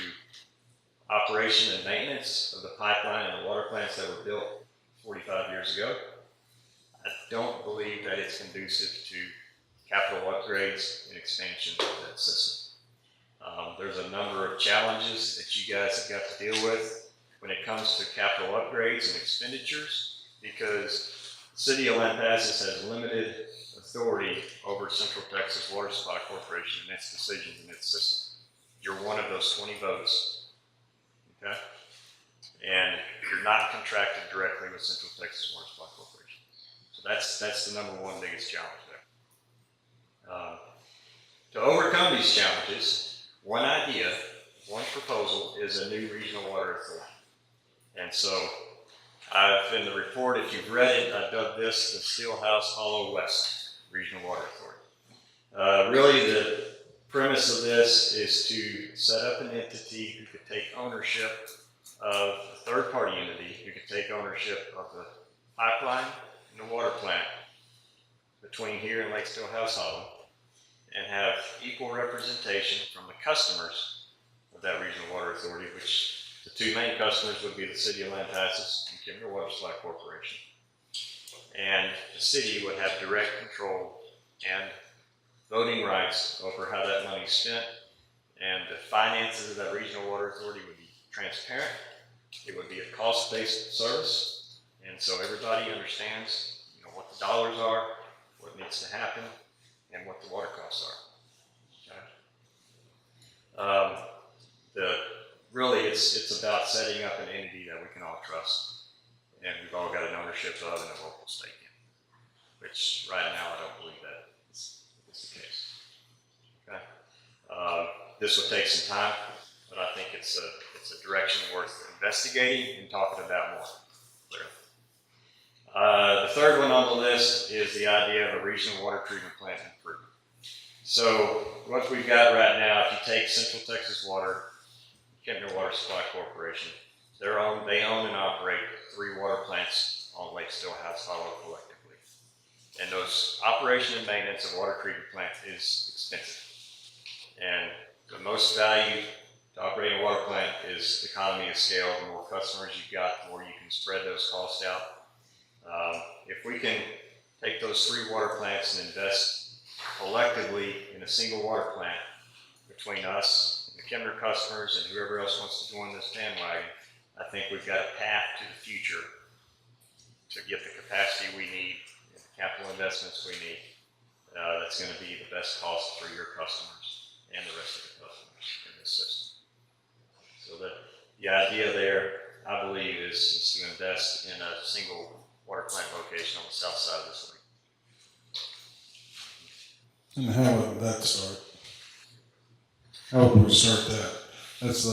operation and maintenance of the pipeline and the water plants that were built 45 years ago. I don't believe that it's conducive to capital upgrades and expansion of that system. There's a number of challenges that you guys have got to deal with when it comes to capital upgrades and expenditures, because the city of Lampasas has limited authority over Central Texas Water Supply Corporation and its decisions in its system. You're one of those 20 votes, okay? And you're not contracted directly with Central Texas Water Supply Corporation. So that's the number one biggest challenge there. To overcome these challenges, one idea, one proposal is a new regional water authority. And so I've, in the report, if you've read it, I've dubbed this the Stillhouse Hollow West Regional Water Authority. Really the premise of this is to set up an entity who could take ownership of a third-party entity who could take ownership of the pipeline and the water plant between here and Lake Stillhouse Hollow, and have equal representation from the customers of that regional water authority, which the two main customers would be the city of Lampasas and Kentner Water Supply Corporation. And the city would have direct control and voting rights over how that money's spent, and the finances of that regional water authority would be transparent. It would be a cost-based service, and so everybody understands, what the dollars are, what needs to happen, and what the water costs are. Okay? Really, it's about setting up an entity that we can all trust, and we've all got an ownership of and a local stake in, which right now I don't believe that is the case. Okay? This will take some time, but I think it's a direction worth investigating and talking about more. Clearly. The third one on the list is the idea of a regional water treatment plant improvement. So what we've got right now, if you take Central Texas Water, Kentner Water Supply Corporation, they own and operate 3 water plants on Lake Stillhouse Hollow collectively. And those operation and maintenance of water treatment plant is expensive. And the most value to operating a water plant is economy of scale. The more customers you've got, the more you can spread those costs out. If we can take those 3 water plants and invest collectively in a single water plant between us, the Kemner customers, and whoever else wants to join this bandwagon, I think we've got a path to the future to get the capacity we need, the capital investments we need. That's going to be the best cost for your customers and the rest of the customers in this system. So the idea there, I believe, is to invest in a single water plant location on the south side of this lake. And how would that start? How would we start that? That's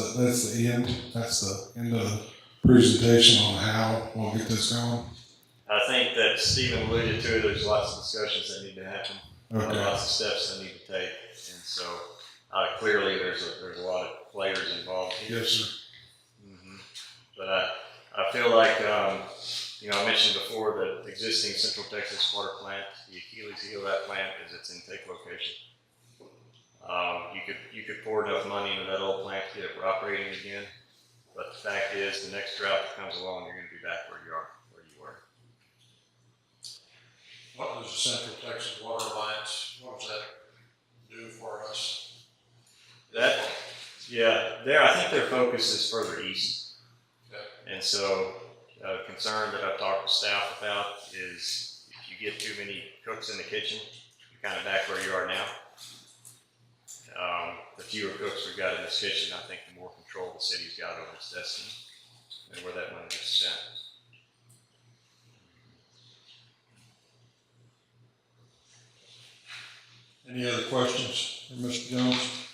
the end. That's the end of the presentation on how we'll get this going. I think that Stephen alluded to. There's lots of discussions that need to happen. Okay. Lots of steps that need to take, and so clearly there's a lot of players involved here. Yes, sir. Mm-hmm. But I feel like I mentioned before that existing Central Texas water plant, the Achilles heel of that plant is its intake location. You could pour enough money into that old plant to get it operating again, but the fact is, the next drought that comes along, you're going to be back where you were. What does the Central Texas Water Alliance, what does that do for us? I think their focus is further east. Okay. And so, a concern that I've talked to staff about is if you get too many cooks in the kitchen, you're kind of back where you are now. The fewer cooks we've got in this kitchen, I think the more control the city's got over its destiny and where that money gets spent. Any other questions for Mr. Jones?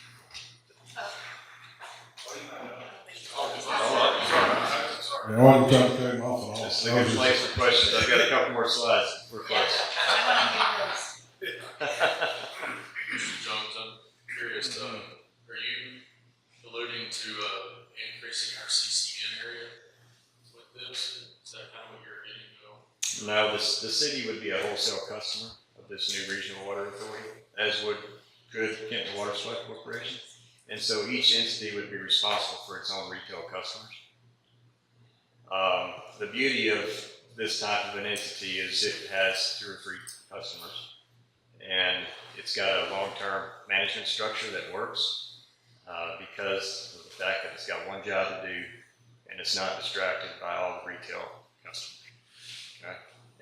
I wasn't trying to cut him off at all. This is a good place for questions. I've got a couple more slides for questions. Mr. Jones, I'm curious, are you alluding to increasing our CCN area with this? Is that kind of what you're getting to? No, the city would be a wholesale customer of this new regional water authority, as could Kent Water Supply Corporation. And so each entity would be responsible for its own retail customers. The beauty of this type of an entity is it has 2 or 3 customers, and it's got a long-term management structure that works because of the fact that it's got one job to do and it's not distracted by all the retail customers. Okay?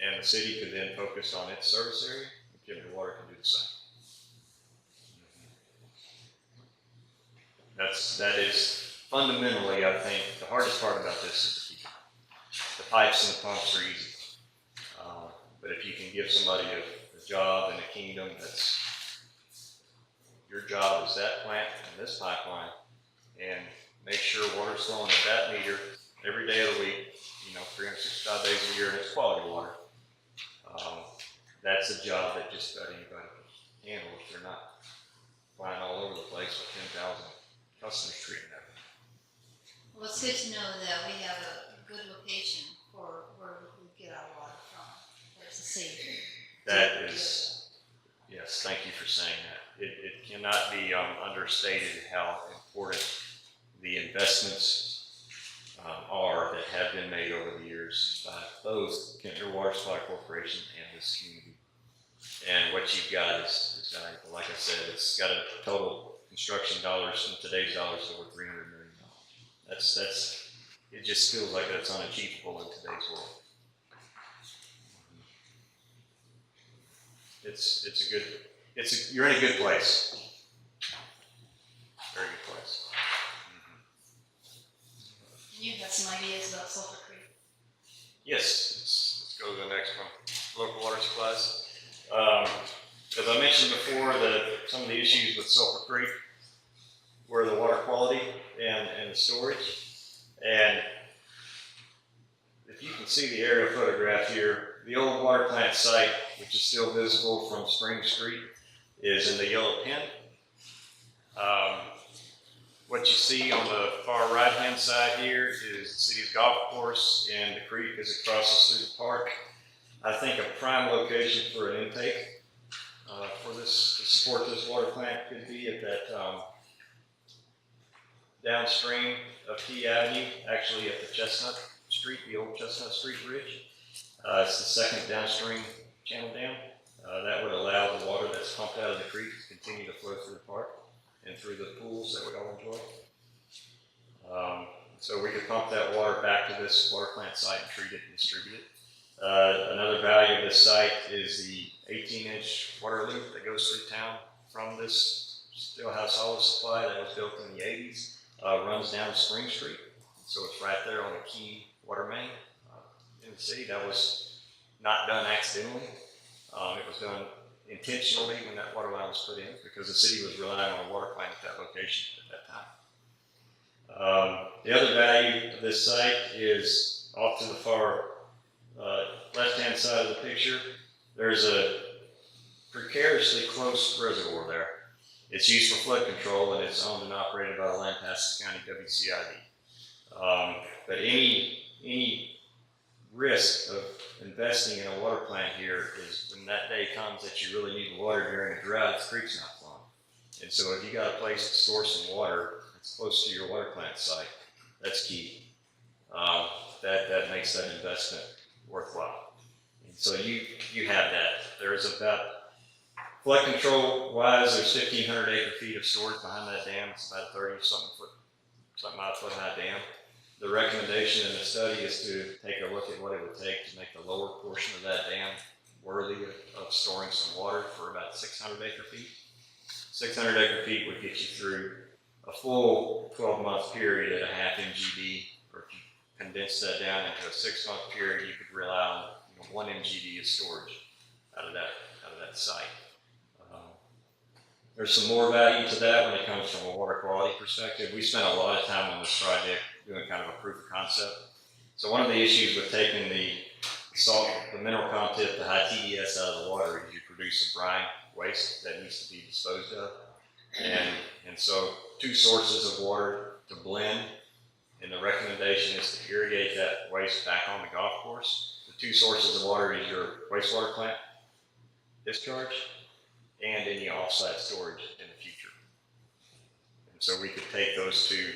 And the city could then focus on its service area, and Kemner Water can do the same. That is fundamentally, I think, the hardest part about this is the people. The pipes and the pumps are easy. But if you can give somebody a job in a kingdom that's your job is that plant and this pipeline, and make sure water's flowing at that meter every day of the week, 365 days a year, and it's quality water. That's a job that just about anybody can handle if they're not flying all over the place with 10,000 customers treating that. Well, it's good to know that we have a good location for where we get our water from. There's a safe. That is, yes, thank you for saying that. It cannot be understated how important the investments are that have been made over the years by both Kentner Water Supply Corporation and this community. And what you've got is valuable. Like I said, it's got a total construction dollars in today's dollars over $300 million. It just feels like it's unachievable in today's world. You're in a good place. Very good place. You have some ideas about Sulphur Creek. Yes, let's go to the next one. Local water supplies. As I mentioned before, some of the issues with Sulphur Creek were the water quality and the storage. And if you can see the aerial photograph here, the old water plant site, which is still visible from Spring Street, is in the yellow pin. What you see on the far right-hand side here is the city's golf course, and the creek as it crosses through the park. I think a prime location for an intake for this, to support this water plant, could be at that downstream of Key Avenue, actually at the Chestnut Street, the old Chestnut Street Bridge. It's the second downstream channel dam. That would allow the water that's pumped out of the creek to continue to flow through the park and through the pools that we all enjoy. So we could pump that water back to this water plant site and treat it and distribute it. Another value of this site is the 18-inch water loop that goes through town from this Steelhouse Hollow supply that was built in the 80s, runs down Spring Street. So it's right there on the key water main in the city. That was not done accidentally. It was done intentionally when that water line was put in, because the city was relying on a water plant at that location at that time. The other value of this site is off to the far left-hand side of the picture. There's a precariously close reservoir there. It's used for flood control, and it's owned and operated by the Lampasas County WCID. But any risk of investing in a water plant here is when that day comes that you really need the water during a drought, the creek's not flowing. And so if you got a place to store some water that's close to your water plant site, that's key. That makes that investment worthwhile. And so you have that. There's about, flood control wise, there's 1,500 acre feet of storage behind that dam. It's about a something odd foot high dam. The recommendation in the study is to take a look at what it would take to make the lower portion of that dam worthy of storing some water for about 600 acre feet. 600 acre feet would get you through a full 12-month period at a half MGD, or if you condense that down into a 6-month period, you could rely on 1 MGD of storage out of that site. There's some more value to that when it comes from a water quality perspective. We spent a lot of time on this project doing kind of a proof of concept. So one of the issues with taking the salt, the mineral content, the high TDS out of the water is you produce a brine waste that needs to be disposed of. And so 2 sources of water to blend, and the recommendation is to irrigate that waste back on the golf course. The 2 sources of water is your wastewater plant discharge and any offsite storage in the future. And so we could take those 2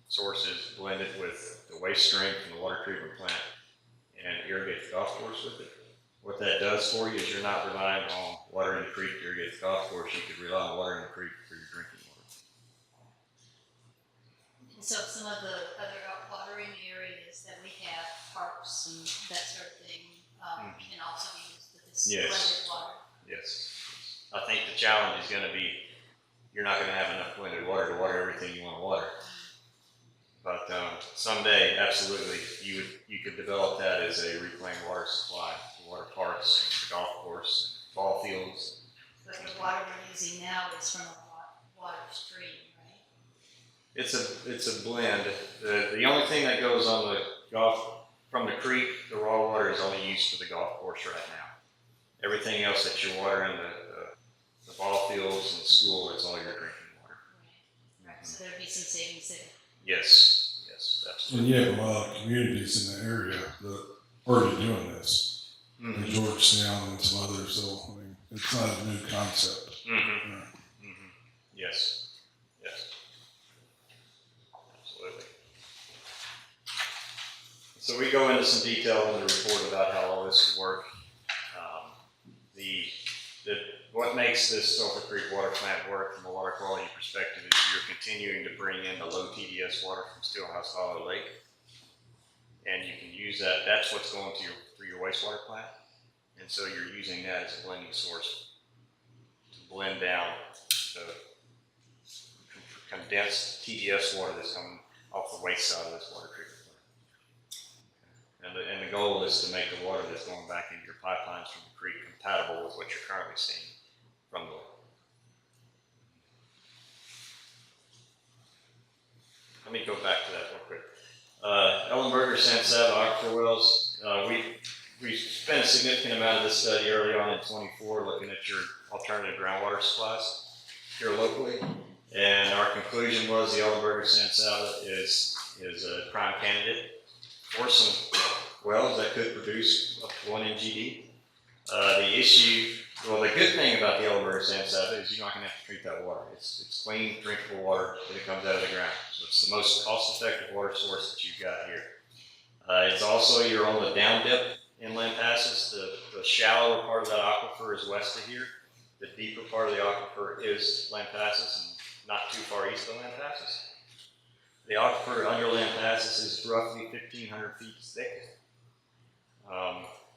sources, blend it with the waste stream from the water treatment plant, and irrigate the golf course with it. What that does for you is you're not relying on water in the creek to irrigate the golf course. You could rely on water in the creek for your drinking water. And so some of the other outwatering areas that we have, parks and that sort of thing, can also be used with this blended water. Yes. I think the challenge is going to be, you're not going to have enough blended water to water everything you want to water. But someday, absolutely, you could develop that as a reclaimed water supply for water parks, and the golf course, and ball fields. But the water we're using now is from a water stream, right? It's a blend. The only thing that goes on the from the creek, the raw water is only used for the golf course right now. Everything else that you're watering, the ball fields and the school, it's all your drinking water. Right. So there'd be some savings there. Yes, And absolutely. you have a lot of communities in the area that are already doing this. Mm-hmm. In Georgetown and some others, so I mean, it's not a new concept. Mm-hmm. Yeah. Mm-hmm. Yes, absolutely. So we go into some detail in the report about how all this would work. what makes this Sulphur Creek water plant work from a water quality perspective is you're continuing to bring in the low TDS water from Stillhouse Hollow Lake. And you can use that, that's what's going through your wastewater plant. And so you're using that as a blending source to blend down the condensed TDS water that's coming off the waste side of this water treatment plant. And the goal is to make the water that's going back into your pipelines from the creek compatible with what you're currently seeing from the well. Let me go back to that real quick. Ellenberger, San Saba, Aquifer wells. We spent a significant amount of this study early on in 24 looking at your alternative groundwater supplies here locally. And our conclusion was the Ellenberger San Saba is a prime candidate for some wells that could produce up to 1 MGD. The good thing about the Ellenberger San Saba is you're not going to have to treat that water. It's clean, drinkable water when it comes out of the ground. So it's the most cost-effective water source that you've got here. It's also, you're on the down dip in Lampasas. The shallower part of that aquifer is west of here. The deeper part of the aquifer is Lampasas and not too far east of Lampasas. The aquifer under Lampasas is roughly 1,500 feet thick,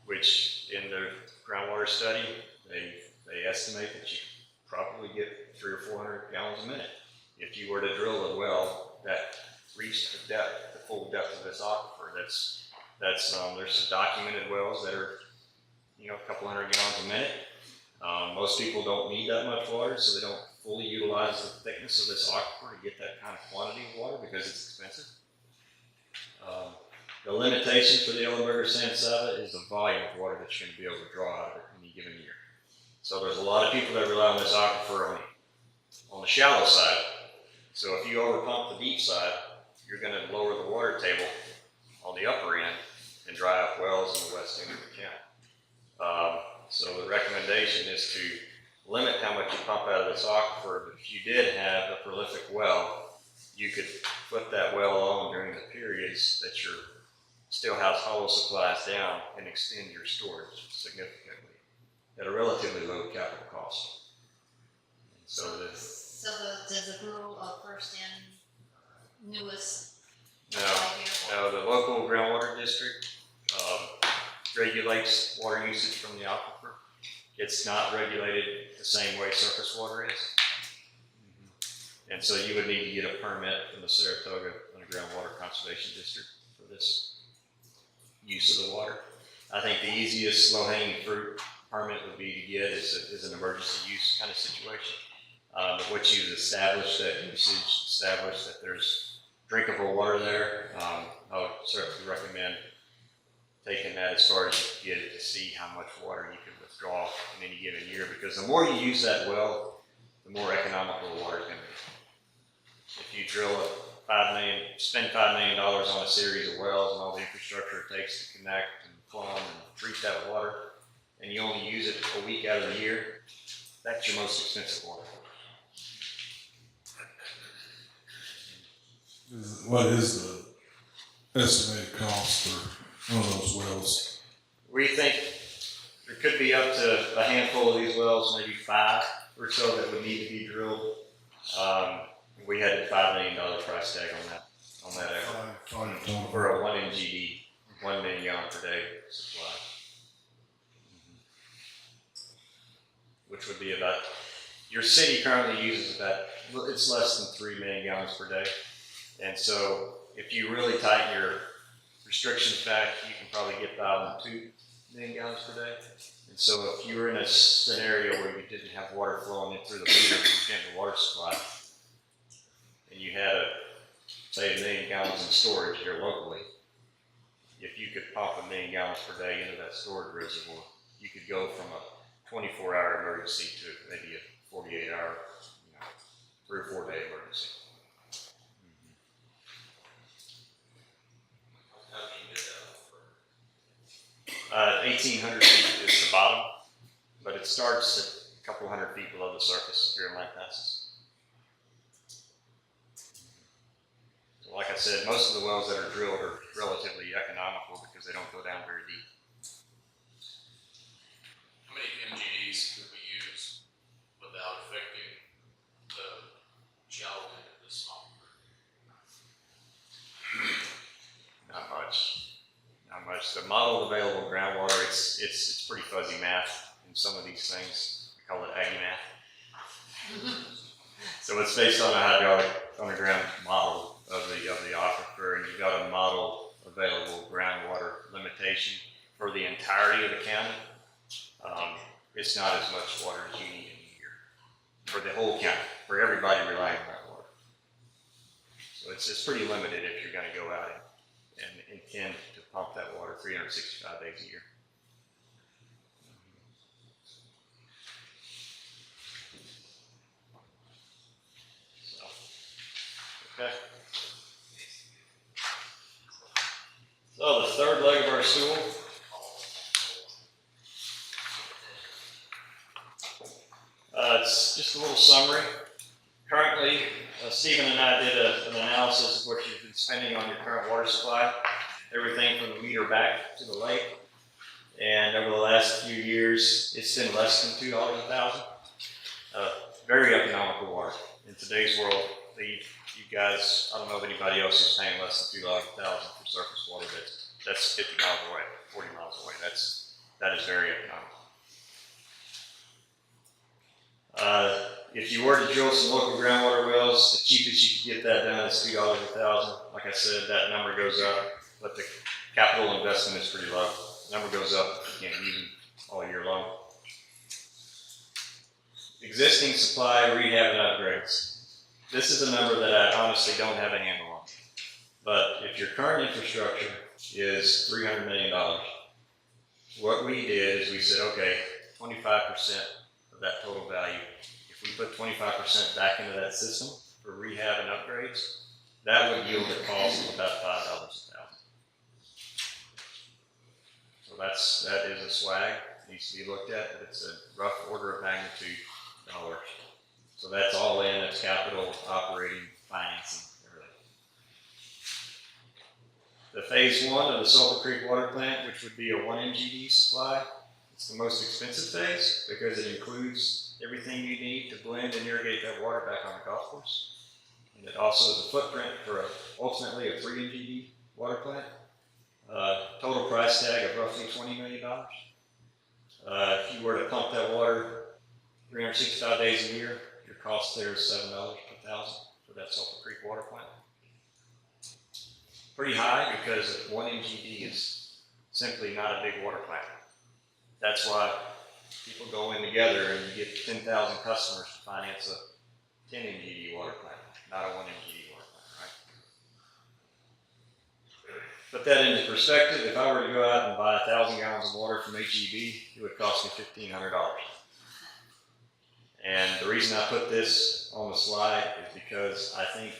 which in the groundwater study, they estimate that you could probably get 300 or 400 gallons a minute if you were to drill a well that reached the depth, the full depth of this aquifer. There's some documented wells that are, a couple hundred gallons a minute. Most people don't need that much water, so they don't fully utilize the thickness of this aquifer to get that kind of quantity of water because it's expensive. The limitation for the Ellenberger San Saba is the volume of water that you're going to be able to draw out of it in any given year. So there's a lot of people that rely on this aquifer on the shallow side. So if you overpump the deep side, you're going to lower the water table on the upper end and dry up wells in the west end of the county. So the recommendation is to limit how much you pump out of this aquifer, but if you did have a prolific well, you could put that well on during the periods that your Stillhouse Hollow supplies down and extend your storage significantly at a relatively low capital cost. So does the rule of first in, newest? No, the local groundwater district regulates water usage from the aquifer. It's not regulated the same way surface water is. And so you would need to get a permit from the Saratoga Underground Water Conservation District for this use of the water. I think the easiest low-hanging fruit permit would be to get is an emergency use kind of situation. But once you've established that usage, established that there's drinkable water there, I would certainly recommend taking that as far as you can get it to see how much water you can withdraw in any given year. Because the more you use that well, the more economical the water is going to be. If you drill spend $5 million on a series of wells and all the infrastructure it takes to connect and plumb and treat that water, and you only use it a week out of the year, that's your most expensive water. What is the estimated cost for one of those wells? We think there could be up to a handful of these wells, maybe 5 or so that would need to be drilled. We had a $5 million price tag on that effort for a 1 MGD, 1 million gallon per day supply. Which would be about, your city currently uses about, it's less than 3 million gallons per day. And so if you really tighten your restrictions back, you can probably get about 2 million gallons per day. And so if you were in a scenario where you didn't have water flowing in through the meter from your water supply, and you had say 1 million gallons in storage here locally, if you could pump 1 million gallons per day into that storage reservoir, you could go from a 24-hour emergency to maybe a 48-hour, 3 or 4 day emergency. How do you get that? 1,800 feet is the bottom, but it starts at a couple hundred feet below the surface here in Lampasas. So like I said, most of the wells that are drilled are relatively economical because they don't go down very deep. How many MGDs could we use much. The modeled available groundwater, it's pretty fuzzy math in some of these things. We call it Aggie math. So it's based on a hydraulic underground model of the aquifer, and you've got a model available groundwater limitation for the entirety of the county. It's not as much water as you need in a year for the whole county, for everybody relying on that water. So it's pretty limited if you're going to go out and intend to pump that water 365 days a year. Okay. So the third leg of our stool. It's just a little summary. Currently, Stephen and I did an analysis of what you've been spending on your current water supply, everything from the meter back to the lake. And over the last few years, it's been less than $2 a thousand. Very economical water. In today's world, you guys, I don't know if anybody else is paying less than $2 a thousand for surface water that's 50 miles away, 40 miles away. That is very economical. If you were to drill some local groundwater wells, the cheapest you could get that done is $2 a thousand. Like I said, that number goes up, but the capital investment is pretty low. The number goes up if you can't use them all year long. Existing supply, rehab, and upgrades. This is a number that I honestly don't have a handle on. But if your current infrastructure is $300 million, what we did is we said, okay, 25% of that total value, if we put 25% back into that system for rehab and upgrades, that would yield a cost of about $5 a thousand. So that is a swag, it needs to be looked at, but it's a rough order of magnitude dollars. So that's all in, it's capital, operating, financing, everything. The phase one of the Sulphur Creek Water Plant, which would be a 1 MGD supply, it's the most expensive phase because it includes everything you need to blend and irrigate that water back on the golf course. And it also is a footprint for ultimately a 3 MGD water plant. Total price tag of roughly $20 million. If you were to pump that water 365 days a year, your cost there is $7 per thousand for that Sulphur Creek water plant. Pretty high because 1 MGD is simply not a big water plant. That's why people go in together and you get 10,000 customers to finance a 10 MGD water plant, not a 1 MGD water plant, right? Put that into perspective, if I were to go out and buy 1,000 gallons of water from HEB, it would cost me $1,500. And the reason I put this on the slide is because I think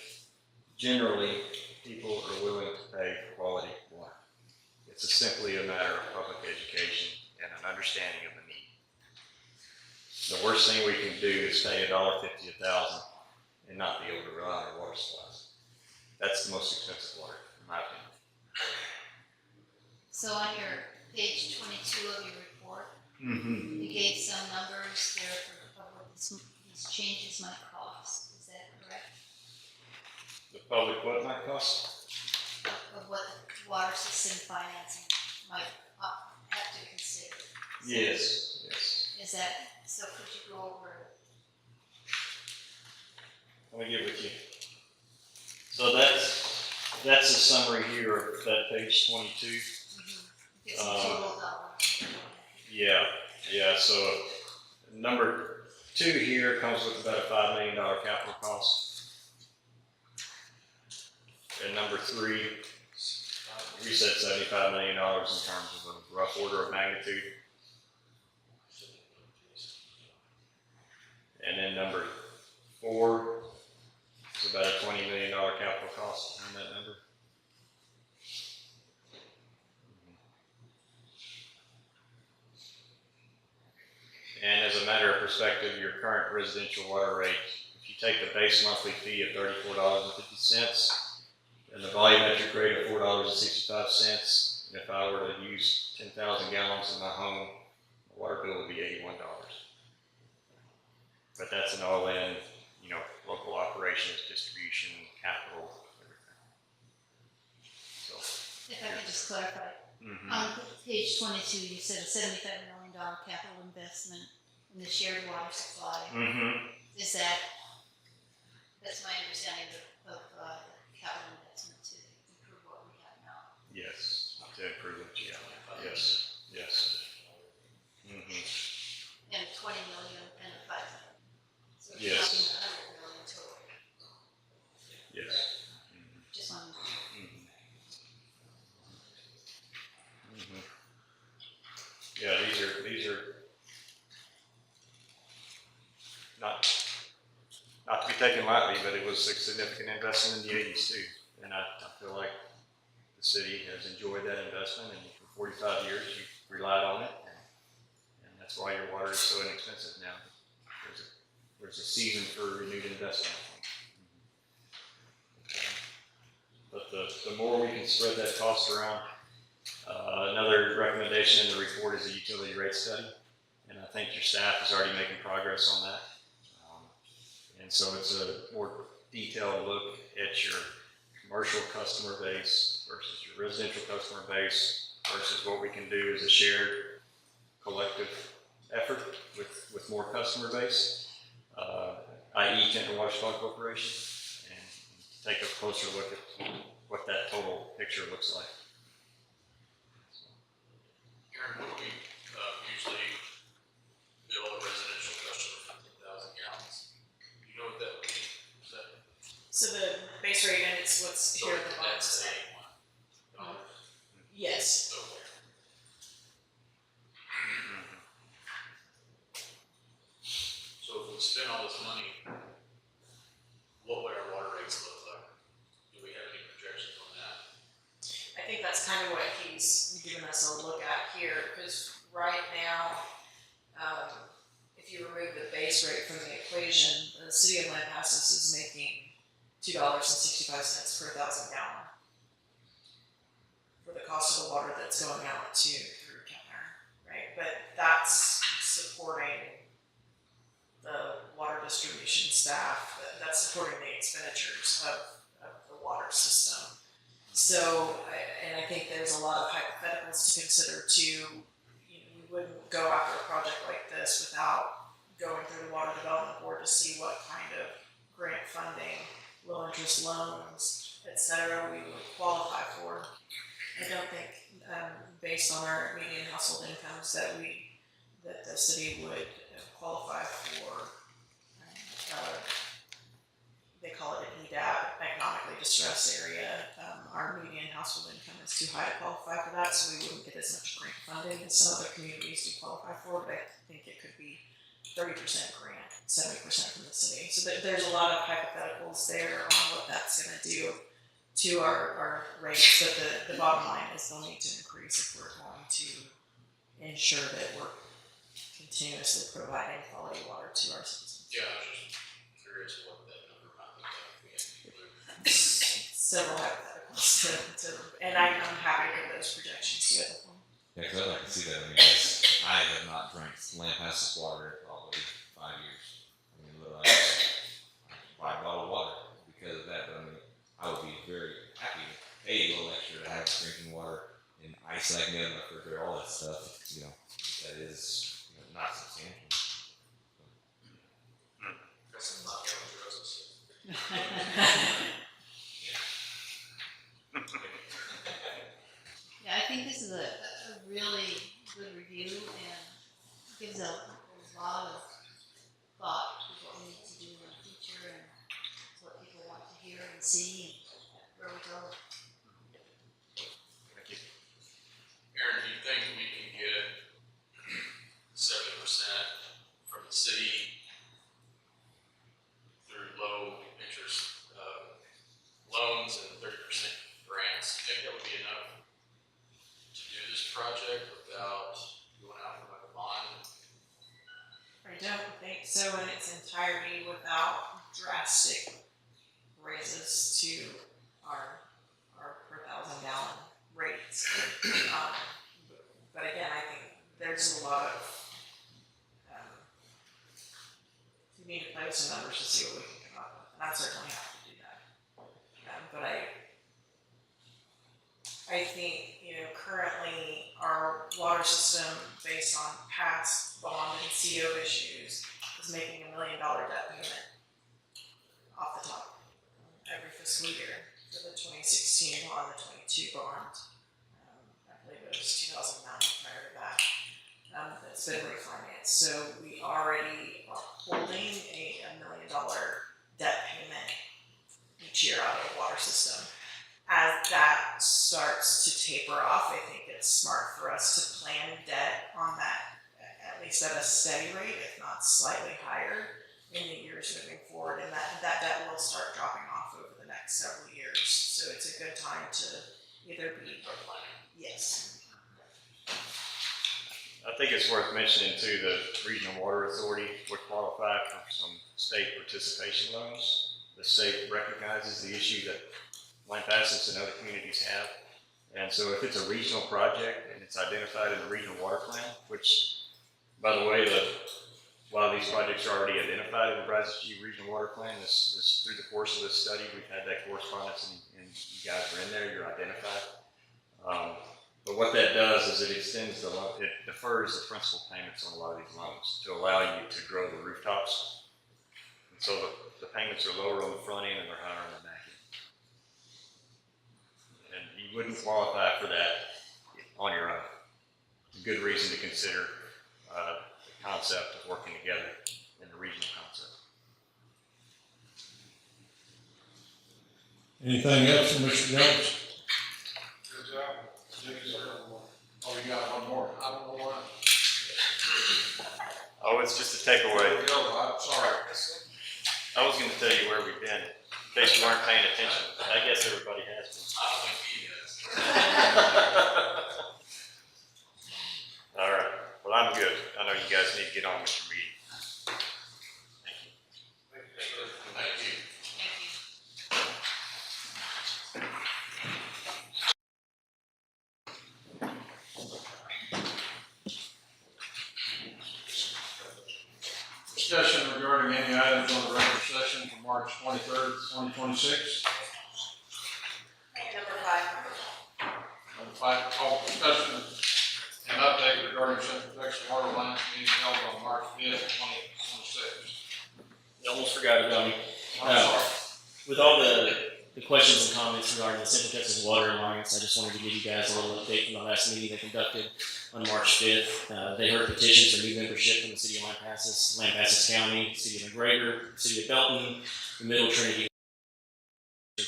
generally people are willing to pay for quality water. It's simply a matter of public education and an understanding of the need. The worst thing we can do is pay $1.50 a thousand and not be able to rely on our water supplies. That's the most expensive water, in my opinion. So on your page 22 of your report, you gave some numbers there for what these changes might cost. Is that correct? The public what might cost? Of what the water system financing might have to consider. Yes, yes. Is that, so could you go over? Let me get with you. So that's a summary here of that page 22. Get some total dollars. Yeah. So number 2 here comes with about a $5 million capital cost. And number 3, we said $75 million in terms of a rough order of magnitude. And then number 4 is about a $20 million capital cost on that number. And as a matter of perspective, your current residential water rate, if you take the base monthly fee of $34.50 and the volumetric rate of $4.65, and if I were to use 10,000 gallons in my home, the water bill would be $81. But that's an all-in, local operations, distribution, capital, everything. So, If I could just clarify, Mhm. On page 22, you said a $75 million capital investment in the shared water supply. Mhm. Is that, that's my understanding of capital investment to improve what we have now. Yes, to improve it, yeah, yes, yes. Mhm. And 20 million and a 5 million. So we're Yes. talking 100 million total. Yes. Just one. Mhm. Mhm. Yeah, these are not to be taken lightly, but it was a significant investment in the '80s too. And I feel like the city has enjoyed that investment, and for 45 years, you've relied on it. And that's why your water is so inexpensive now. There's a season for renewed investment. But the more we can spread that cost around, another recommendation in the report is a utility rate study. And I think your staff is already making progress on that. And so it's a more detailed look at your commercial customer base versus your residential customer base versus what we can do as a shared collective effort with more customer base, i.e. Kenton Water Supply Corporation, and take a closer look at what that total picture looks like. Aaron, what do we usually bill a residential customer for 10,000 gallons? You know what that would be? Is that So the base rate and it's what's so here at the bottom. that's $81? Yes. Okay. So if we spend all this money, what would our water rates look like? Do we have any projections on that? I think that's kind of what he's given us a look at here, because right now, if you remove the base rate from the equation, the city of Lampasas is making $2.65 per 1,000 gallon for the cost of the water that's going out through Kentner, right? But that's supporting the water distribution staff, that's supporting the expenditures of the water system. So, and I think there's a lot of hypotheticals to consider too. You wouldn't go after a project like this without going through the Water Development Board to see what kind of grant funding, low interest loans, et cetera, we would qualify for. I don't think, based on our median household incomes, that the city would qualify for, they call it an EDAP, economically distressed area. Our median household income is too high to qualify for that, so we wouldn't get as much grant funding as some other communities do qualify for, but I think it could be 30% grant, 70% from the city. So there's a lot of hypotheticals there on what that's gonna do to our rates, but the bottom line is they'll need to increase if we're going to ensure that we're continuously providing quality water to our citizens. Yeah, I was just curious what that number might look like if we had to include. Several hypotheticals and I'm happy to give those projections together. Yeah, because I'd like to see that. I mean, 'cause I have not drank Lampasas water in probably 5 years. I mean, literally, I buy bottled water because of that. But I mean, I would be very happy to pay a little extra to have drinking water and ice that I can get in my refrigerator, all that stuff. You know, if that is not substantial. Got some knockout drugs. Yeah, I think this is a really good review and gives a lot of thought to what we need to do in the future and what people want to hear and see and where we go. Thank you. Aaron, do you think we can get 70% from the city through low interest loans and 30% grants? Do you think that would be enough to do this project without going out for like a bond? I don't think so in its entirety without drastic raises to our per 1,000 gallon rates. But again, I think there's a lot of, you need to play with some numbers to see what we can come up with, and I certainly have to do that. But I think, currently our water system, based on past bond and CO issues, is making $1 million debt payment off the top every fiscal year for the 2016 bond, the 22 bond. I believe it was 2009 prior to that. That's been refinanced. So we already are holding a $1 million debt payment each year out of the water system. As that starts to taper off, I think it's smart for us to plan debt on that, at least at a steady rate, if not slightly higher, in the years moving forward. And that debt will start dropping off over the next several years. So it's a good time to either be, yes. I think it's worth mentioning too, the Regional Water Authority would qualify for some state participation loans. The state recognizes the issue that Lampasas and other communities have. And so if it's a regional project and it's identified in the regional water plan, which, by the way, a lot of these projects are already identified in the Brazos G Regional Water Plan. This through the course of this study, we've had that correspondence, and you guys are in there, you're identified. But what that does is it extends it defers the principal payments on a lot of these loans to allow you to grow the rooftops. And so the payments are lower on the front end and they're higher on the back end. And you wouldn't qualify for that on your own. It's a good reason to consider the concept of working together in the regional concept. Anything else from Mr. Jones? Good job. Oh, you got one more. I don't know what. Oh, it's just a takeaway. I'm sorry. I was going to tell you where we've been, in case you weren't paying attention. I guess everybody has been. I don't think he is. All right. Well, I'm good. I know you guys need to get on with your meeting. Thank you. Thank you. Discussion regarding any items on the regular session for March 23rd, 2026. Number 5. Number 5, call for discussion and update regarding Central Texas Water Alliance meeting held on March 5th, 2026. You almost forgot about me. I'm sorry. With all the questions and comments regarding the Central Texas Water Alliance, I just wanted to give you guys a little update from the last meeting they conducted on March 5th. They heard petitions for new membership from the city of Lampasas, Lampasas County, city of McGregor, city of Belton, the Middle Trinity,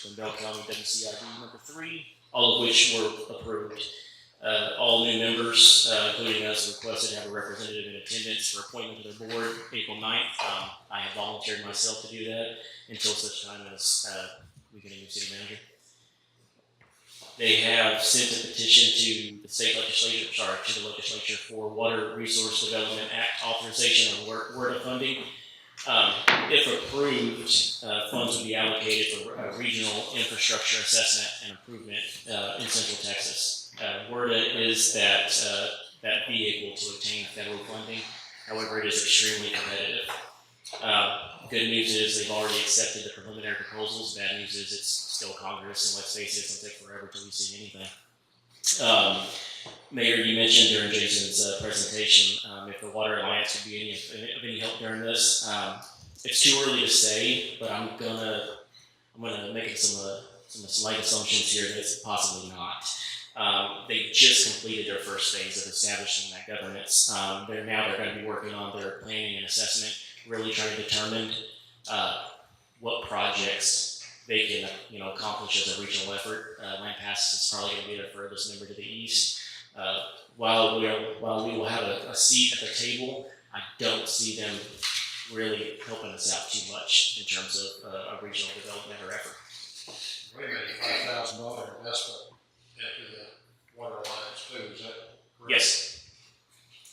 from Bell County WCID number 3, all of which were approved. All new members, including us, requested to have a representative in attendance for appointment to their board April 9th. I have volunteered myself to do that until such time as we get a new city manager. They have sent a petition to the state legislature, to the legislature for Water Resource Development Act authorization of WRDA funding. If approved, funds would be allocated for regional infrastructure assessment and improvement in Central Texas. WRDA is that vehicle to obtain federal funding. However, it is extremely competitive. Good news is they've already accepted the preliminary proposals. Bad news is it's still Congress, and let's face it, it's going to take forever till we see anything. Mayor, you mentioned during Jason's presentation if the Water Alliance could be of any help during this. It's too early to say, but I'm gonna make some light assumptions here that it's possibly not. They just completed their first phase of establishing that governance. They're going to be working on their planning and assessment, really trying to determine what projects they can accomplish as a regional effort. Lampasas is probably going to be their furthest member to the east. While we will have a seat at the table, I don't see them really helping us out too much in terms of a regional development or effort. We made a $5,000 investment into the Water Alliance too, is that correct? Yes.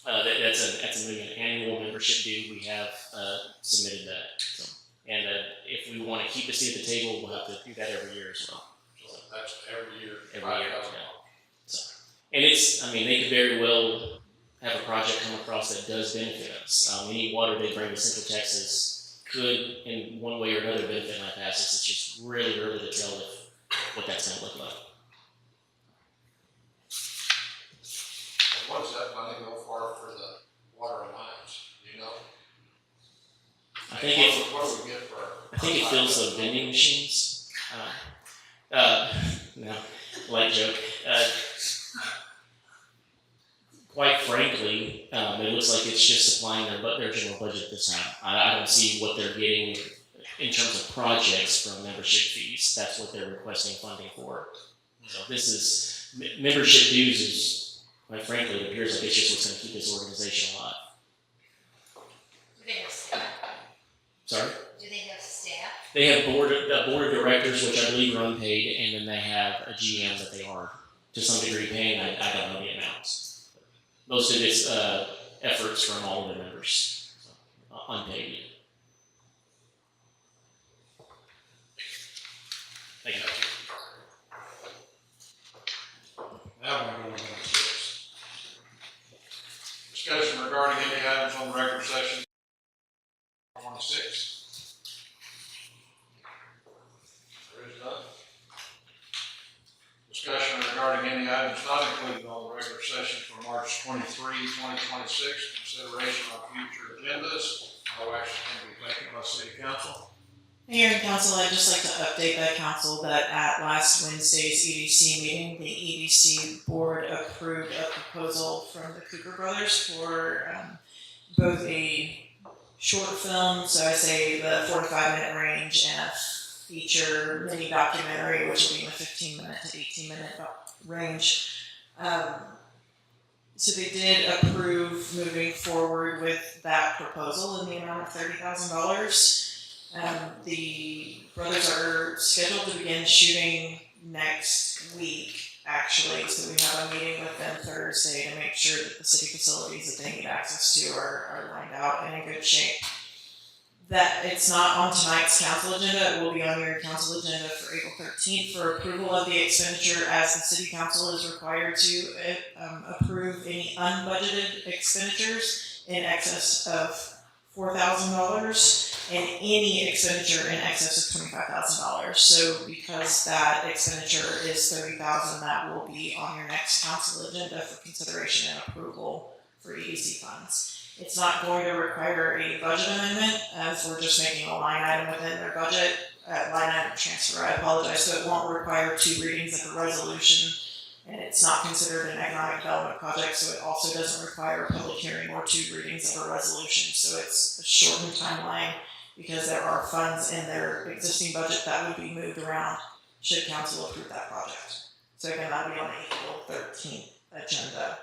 That's a $1 million annual membership due. We have submitted that. So, and if we want to keep a seat at the table, we'll have to do that every year as well. So that's every year. Every year. $5,000. So, and they could very well have a project come across that does benefit us. Any water they bring to Central Texas could, in one way or another, benefit Lampasas. It's just really early to tell what that's going to look like. what do we get for? I think it fills the vending machines. No, light joke. Quite frankly, it looks like it's just supplying their general budget this time. I don't see what they're getting in terms of projects from membership fees. That's what they're requesting funding for. So this is, membership dues is, quite frankly, it appears like it's just what's going to keep this organization alive. Do they have staff? Sorry? Do they have staff? They have board of directors, which I believe are unpaid, and then they have a GM that they are, to some degree, paying. I don't know the amounts. Most of it's efforts from all of the members, so, unpaid. Thank you. Now we're going to go to six. Discussion regarding any items on the regular session 26. There is none. Discussion regarding any items not included on the regular session for March 23, 2026. Consideration of future agendas. No action can be taken by City Council. Mayor and council, I'd just like to update the council that at last Wednesday's EDC meeting, the EDC board approved a proposal from the Cooper Brothers for both a short film, so I say the 4 to 5 minute range, and a feature mini documentary, which will be in the 15-minute to 18-minute range. So they did approve moving forward with that proposal in the amount of $30,000. The brothers are scheduled to begin shooting next week, actually, so we have a meeting with them Thursday to make sure that the city facilities that they need access to are lined out and in good shape. That it's not on tonight's council agenda, it will be on your council agenda for April 13th for approval of the expenditure, as the city council is required to approve any unbudgeted expenditures in excess of $4,000 and any expenditure in excess of $25,000. So because that expenditure is $30,000, that will be on your next council agenda for consideration and approval for EDC funds. It's not going to require a budget amendment, as we're just making a line item within their budget, line item transfer, I apologize, so it won't require 2 readings of the resolution, and it's not considered an economic development project, so it also doesn't require a public hearing or 2 readings of a resolution, so it's a shortened timeline, because there are funds in their existing budget that would be moved around should council approve that project. So again, that'll be on the April 13th agenda,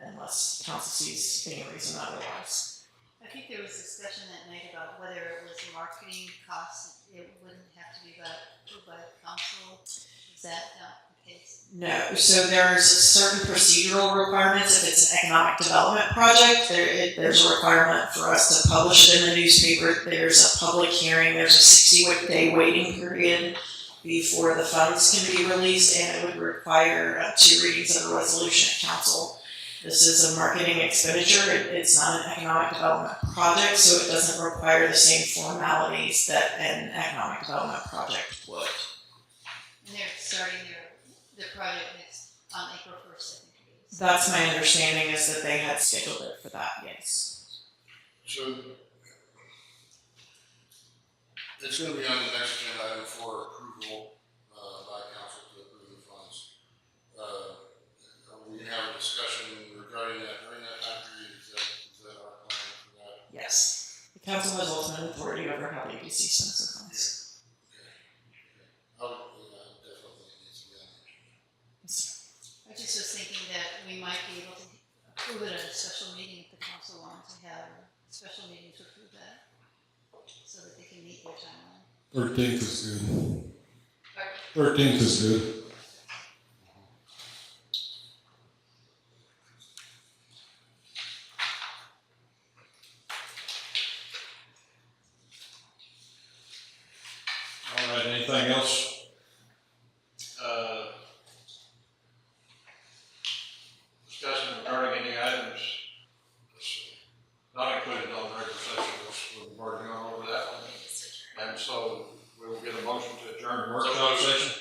unless council sees any reason otherwise. I think there was discussion that night about whether it was marketing costs, it wouldn't have to be approved by the council. Is that not the case? No, so there's certain procedural requirements. If it's an economic development project, there's a requirement for us to publish it in the newspaper. There's a public hearing, there's a 60-day waiting period before the funds can be released, and it would require 2 readings of a resolution at council. This is a marketing expenditure, it's not an economic development project, so it doesn't require the same formalities that an economic development project would. And they're starting their project next, on April 1st, I think it is. That's my understanding, is that they had scheduled it for that, yes. So it's going to be on the next agenda item for approval by council to approve the funds. We can have a discussion regarding that during that time period. Is that our plan for that? Yes. The council has ultimate authority over how the EDC spends their funds. Definitely needs to be on there. I just was thinking that we might be able to approve it at a special meeting if the council wanted to have a special meeting to approve that, so that they can meet their timeline. 13th is good. 13th is good. All right, anything else? Discussion regarding any items not included on the regular session, we've already gone over that one. And so we will get a motion to adjourn the workshop session.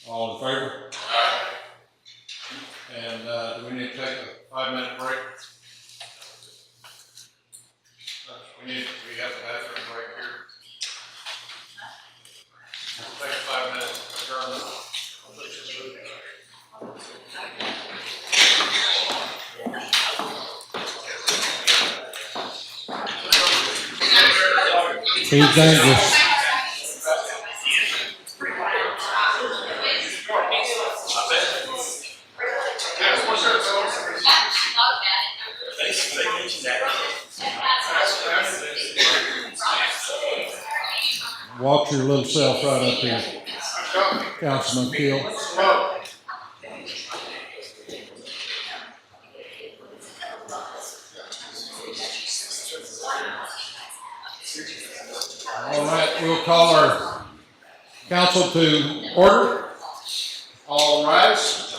All in favor? Aye. And do we need to take a 5-minute break? We have He's dangerous. Walk your little self right up here, Councilman Keel. All right, we'll call our council to order. All rise.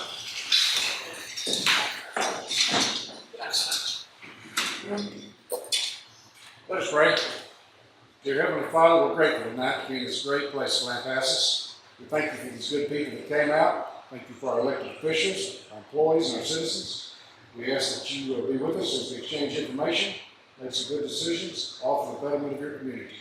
Let us pray. Dear Heavenly Father, we're grateful tonight to be in this great place, Lampasas. We thank you for these good people that came out. Thank you for our elected officials, our employees, and our citizens. We ask that you be with us as we exchange information, make some good decisions, all for the betterment of your community.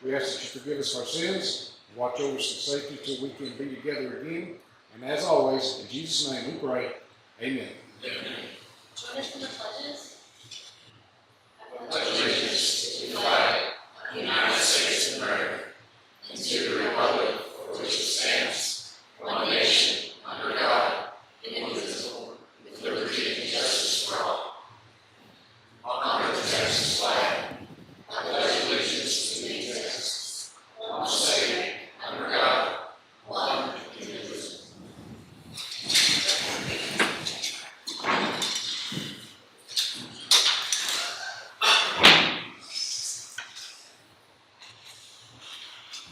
We ask that you forgive us our sins, watch over us in safety till we can be together again. And as always, in Jesus' name we pray. Amen. Join us in the pledges. Allegiance to the flag of the United States of America and to the republic for which it stands, one nation, under God, indivisible, with liberty and justice for all. Honor the Texas flag. I pledge allegiance to the Texas, one state, under God, one indivisible.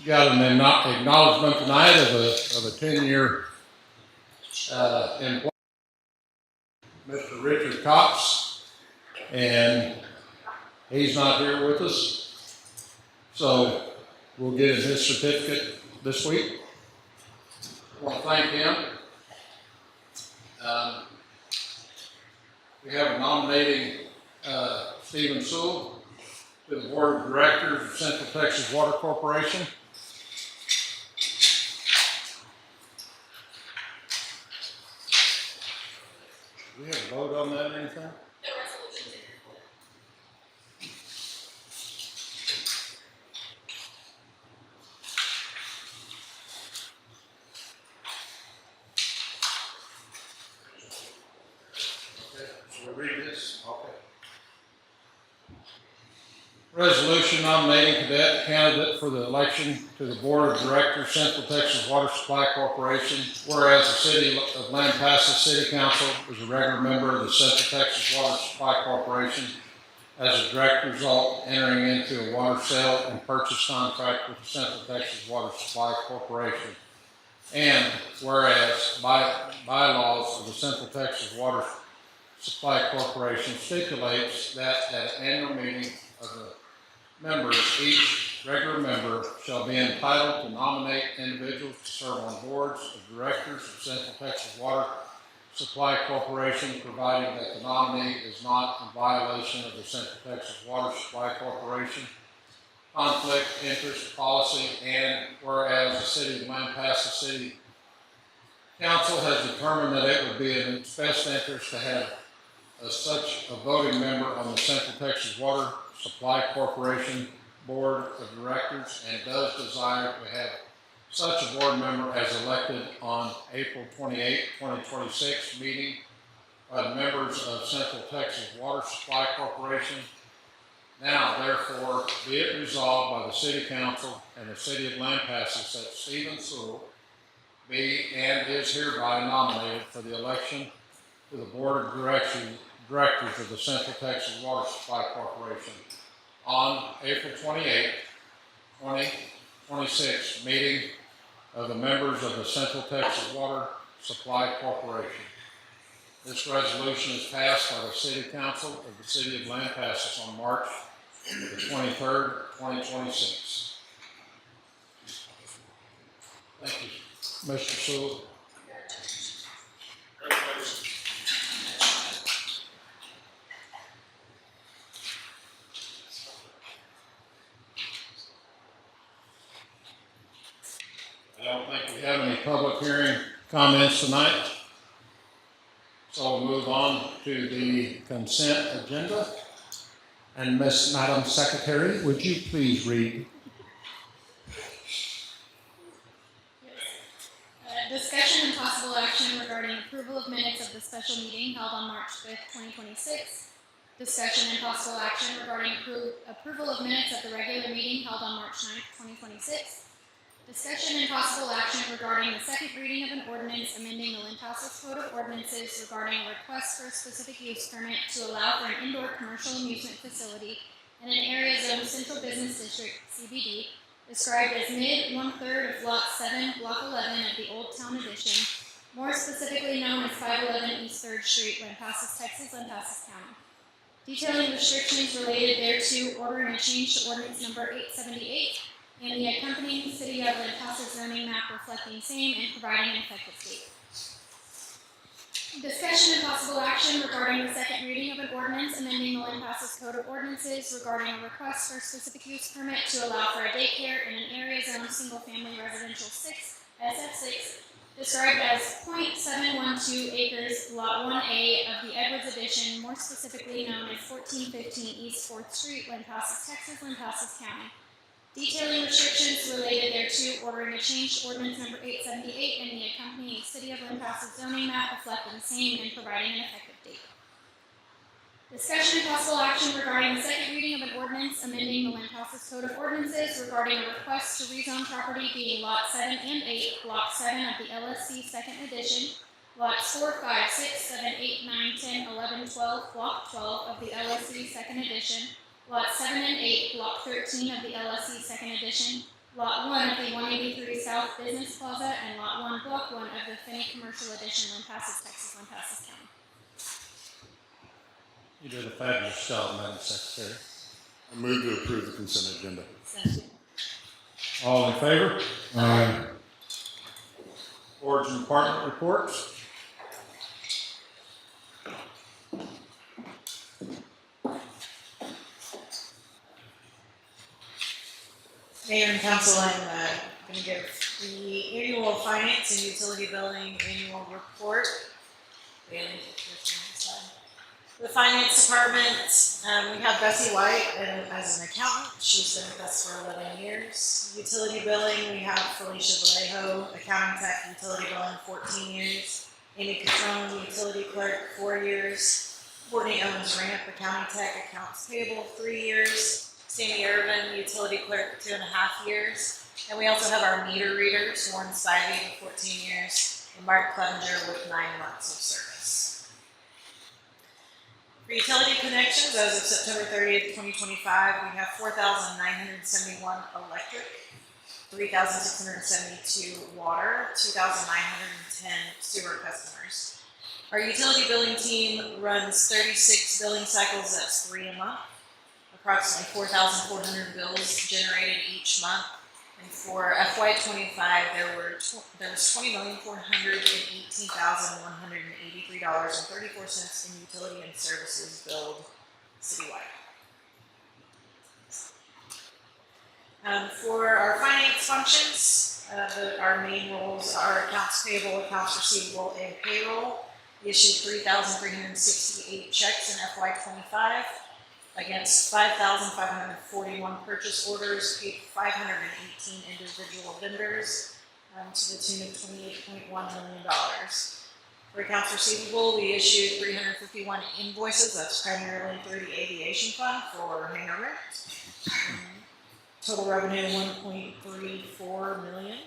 Got an acknowledgement tonight of a 10-year employee, Mr. Richard Cox, and he's not here with us, so we'll get his certificate this week. I want to thank him. We have a nominating Stephen Sewell to the Board of Directors of Central Texas Water Corporation. Do we have a vote on that or anything? The resolution's in your folder. Okay, so we read this? Okay. Resolution nominating cadet candidate for the election to the Board of Directors, Central Texas Water Supply Corporation. Whereas the City of Lampasas City Council is a regular member of the Central Texas Water Supply Corporation, as a direct result entering into a water sale and purchase contract with the Central Texas Water Supply Corporation. And whereas bylaws of the Central Texas Water Supply Corporation stipulates that at an annual meeting of the members, each regular member shall be entitled to nominate individuals to serve on boards of directors of Central Texas Water Supply Corporation, providing that the nominee is not in violation of the Central Texas Water Supply Corporation conflict interest policy. And whereas the City of Lampasas City Council has determined that it would be in its best interest to have such a voting member on the Central Texas Water Supply Corporation Board of Directors, and does desire to have such a board member as elected on April 28, 2026 meeting by the members of Central Texas Water Supply Corporation. Now, therefore, be it resolved by the City Council and the City of Lampasas that Stephen Sewell be and is hereby nominated for the election to the Board of Directors of the Central Texas Water Supply Corporation on April 28, 2026 meeting of the members of the Central Texas Water Supply Corporation. This resolution is passed by the City Council of the City of Lampasas on March the 23rd, 2026. Thank you, Mr. Sewell. I don't think we have any public hearing comments tonight. So we'll move on to the consent agenda. And Madam Secretary, would you please read? Discussion and possible action regarding approval of minutes of the special meeting held on March 5th, 2026. Discussion and possible action regarding approval of minutes of the regular meeting held on March 9th, 2026. Discussion and possible action regarding the second reading of an ordinance amending the Lampasas Code of Ordinances regarding a request for a specific use permit to allow for an indoor commercial amusement facility in an area zoned Central Business District, CBD, described as mid 1/3 of Lot 7, Block 11 of the Old Town Edition, more specifically known as 511 East 3rd Street, Lampasas, Texas, Lampasas County. Detailing restrictions related thereto, ordering a change to ordinance number 878, and the accompanying City of Lampasas zoning map reflecting same and providing an effective date. Discussion and possible action regarding the second reading of an ordinance amending the Lampasas Code of Ordinances regarding a request for a specific use permit to allow for a daycare in an area zoned single-family residential 6, SF6, described as .712 acres, Lot 1A of the Edwards Addition, more specifically known as 1415 East 4th Street, Lampasas, Texas, Lampasas County. Detailing restrictions related thereto, ordering a change to ordinance number 878 and the accompanying City of Lampasas zoning map reflecting the same and providing an effective date. Discussion and possible action regarding the second reading of an ordinance amending the Lampasas Code of Ordinances regarding a request to rezone property being Lot 7 and 8, Block 7 of the LSC 2nd Edition, Lots 4, 5, 6, 7, 8, 9, 10, 11, 12, Block 12 of the LSC 2nd Edition, Lot 7 and 8, Block 13 of the LSC 2nd Edition, Lot 1 of the 183 South Business Plaza, and Lot 1, Block 1 of the Finney Commercial Edition, Lampasas, Texas, Lampasas County. You did a fabulous job, Madam Secretary. I move to approve the consent agenda. Second. All in favor? Aye. Boards and department reports. Mayor and council, I'm going to give the annual finance and utility billing annual report. The finance department, we have Bessie White as an accountant. She's been with us for 11 years. Utility billing, we have Felicia Vallejo, accounting tech, utility billing, 14 years. Amy Catrone, utility clerk, 4 years. Courtney Owens Ramp, accounting tech, accounts payable, 3 years. Sammy Irvin, utility clerk, 2.5 years. And we also have our meter readers, Warren Spivey, 14 years, and Mark Clevenger with 9 months of service. For utility connections, as of September 30th, 2025, we have 4,971 electric, 3,672 water, 2,910 sewer customers. Our utility billing team runs 36 billing cycles, that's 3 a month. Approximately 4,400 bills generated each month. And for FY25, there was $20,418,183.34 in utility and services billed citywide. For our finance functions, our main roles are accounts payable, accounts receivable, and payroll. We issued 3,368 checks in FY25. Against 5,541 purchase orders, paid 518 individual vendors to the tune of $28.1 million. For accounts receivable, we issued 351 invoices. That's primarily through the aviation fund for hangar rent. Total revenue $1.34 million.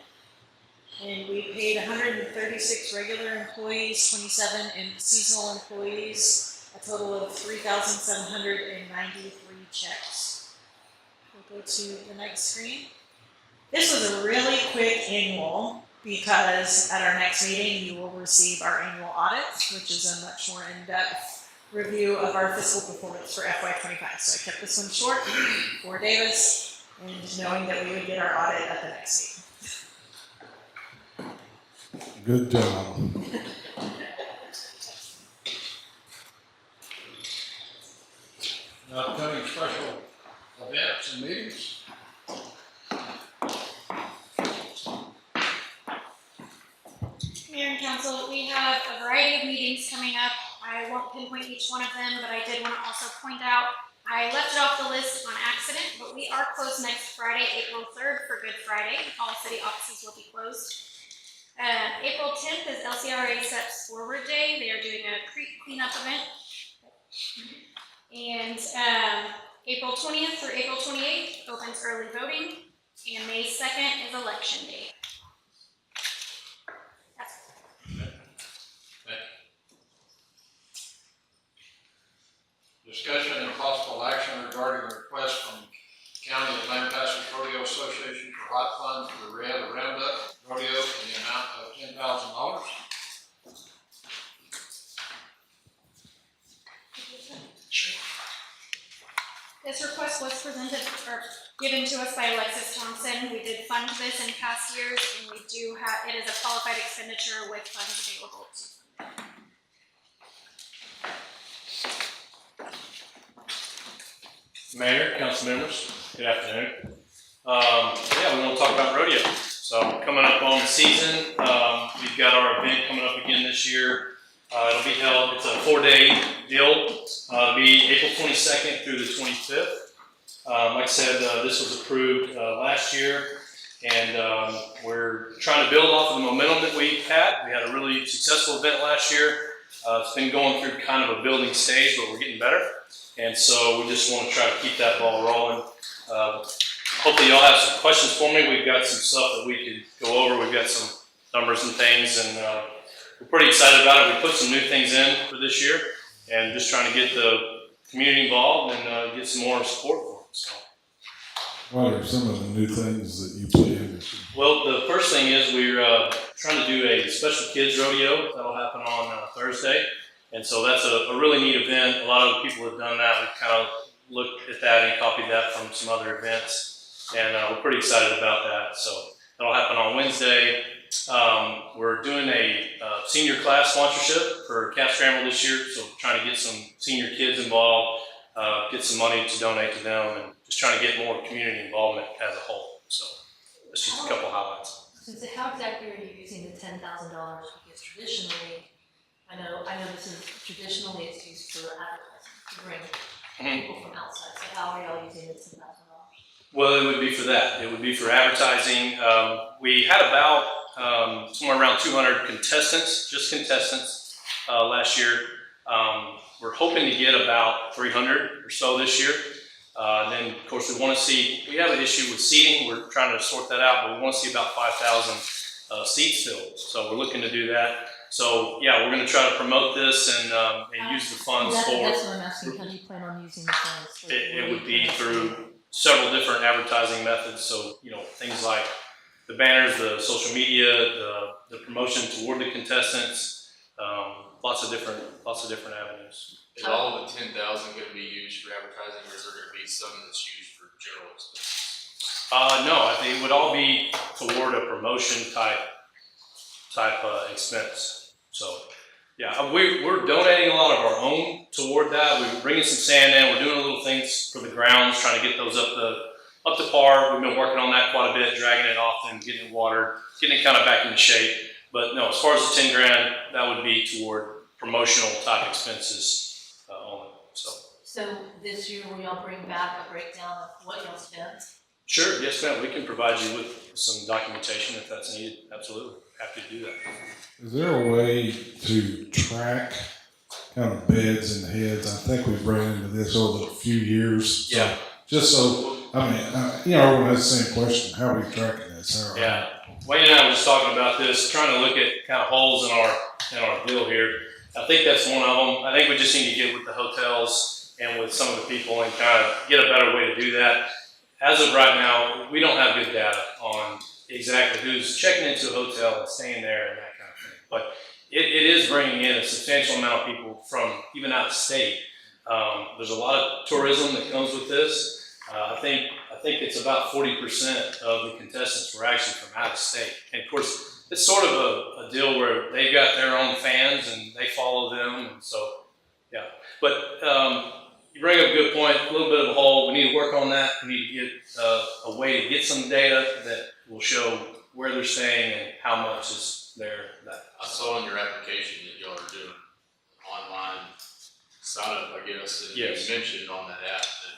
And we paid 136 regular employees, 27 seasonal employees. A total of 3,793 checks. We'll go to the next screen. This was a really quick annual because at our next meeting you will receive our annual audit, which is a much more in-depth review of our fiscal performance for FY25. So I kept this one short for Davis and knowing that we would get our audit at the next meeting. Good job. Upcoming special events and meetings. Mayor and council, we have a variety of meetings coming up. I won't pinpoint each one of them, but I did want to also point out I left it off the list on accident, but we are closed next Friday, April 3rd for Good Friday. All city offices will be closed. April 10th is LCRA Steps Forward Day. They are doing a creek cleanup event. And April 20th through April 28th opens early voting. And May 2nd is election day. Discussion and possible action regarding the request from County of Lampasas Rodeo Association for hot funds for the Roundup Rodeo in the amount of $10,000. This request was presented or given to us by Alexis Thompson. We did fund this in past years, and we do have, it is a qualified expenditure with funds available to fund it. Mayor, council members, good afternoon. Yeah, we want to talk about rodeo. So coming up on the season, we've got our event coming up again this year. It'll be held, it's a 4-day deal. It'll be April 22nd through the 25th. Like I said, this was approved last year, and we're trying to build off of the momentum that we've had. We had a really successful event last year. It's been going through kind of a building stage, but we're getting better. And so we just want to try to keep that ball rolling. Hopefully y'all have some questions for me. We've got some stuff that we could go over. We've got some numbers and things, and we're pretty excited about it. We put some new things in for this year, and just trying to get the community involved and get some more support for it. So. What are some of the new things that you put in this year? Well, the first thing is we're trying to do a special kids rodeo. That'll happen on Thursday. And so that's a really neat event. A lot of people have done that. We've kind of looked at that and copied that from some other events. And we're pretty excited about that. So that'll happen on Wednesday. We're doing a senior class sponsorship for Cat Scramble this year. So trying to get some senior kids involved, get some money to donate to them, and just trying to get more community involvement as a whole. So that's just a couple highlights. So how exactly are you using the $10,000? Because traditionally, I know this is traditionally it's used for advertising to bring people from outside. So how are y'all using the $10,000? Well, it would be for that. It would be for advertising. We had about somewhere around 200 contestants, just contestants, last year. We're hoping to get about 300 or so this year. And then, of course, we want to see, we have an issue with seating. We're trying to sort that out, but we want to see about 5,000 seats filled. So we're looking to do that. So yeah, we're going to try to promote this and use the funds for. That's what I'm asking. How do you plan on using the funds? It would be through several different advertising methods. So things like the banners, the social media, the promotion toward the contestants, lots of different avenues. Is all of the 10,000 going to be used for advertising, or is there going to be some that's used for general expenses? No, I think it would all be toward a promotion type expense. So, yeah, we're donating a lot of our own toward that. We're bringing some sand in. We're doing little things for the grounds, trying to get those up to par. We've been working on that quite a bit, dragging it often, getting it watered, getting it kind of back into shape. But no, as far as the 10 grand, that would be toward promotional type expenses only. So this year, will y'all bring back a breakdown of what y'all spent? Sure, yes, ma'am. We can provide you with some documentation if that's needed. Absolutely, happy to do that. Is there a way to track kind of beds and heads? I think we've ran into this over a few years. Yeah. Just so, everyone has the same question. How are we tracking this? Yeah. Wayne and I were just talking about this, trying to look at kind of holes in our bill here. I think that's one of them. I think we just need to get with the hotels and with some of the people and kind of get a better way to do that. As of right now, we don't have good data on exactly who's checking into a hotel and staying there and that kind of thing. But it is bringing in a substantial amount of people from even out of state. There's a lot of tourism that comes with this. I think it's about 40% of the contestants were actually from out of state. And of course, it's sort of a deal where they've got their own fans and they follow them. And so, yeah. But you bring up a good point, a little bit of a hole. We need to work on that. We need to get a way to get some data that will show where they're staying and how much is there. I saw in your application that y'all are doing online sign up, I guess, and yes. You mentioned on that app that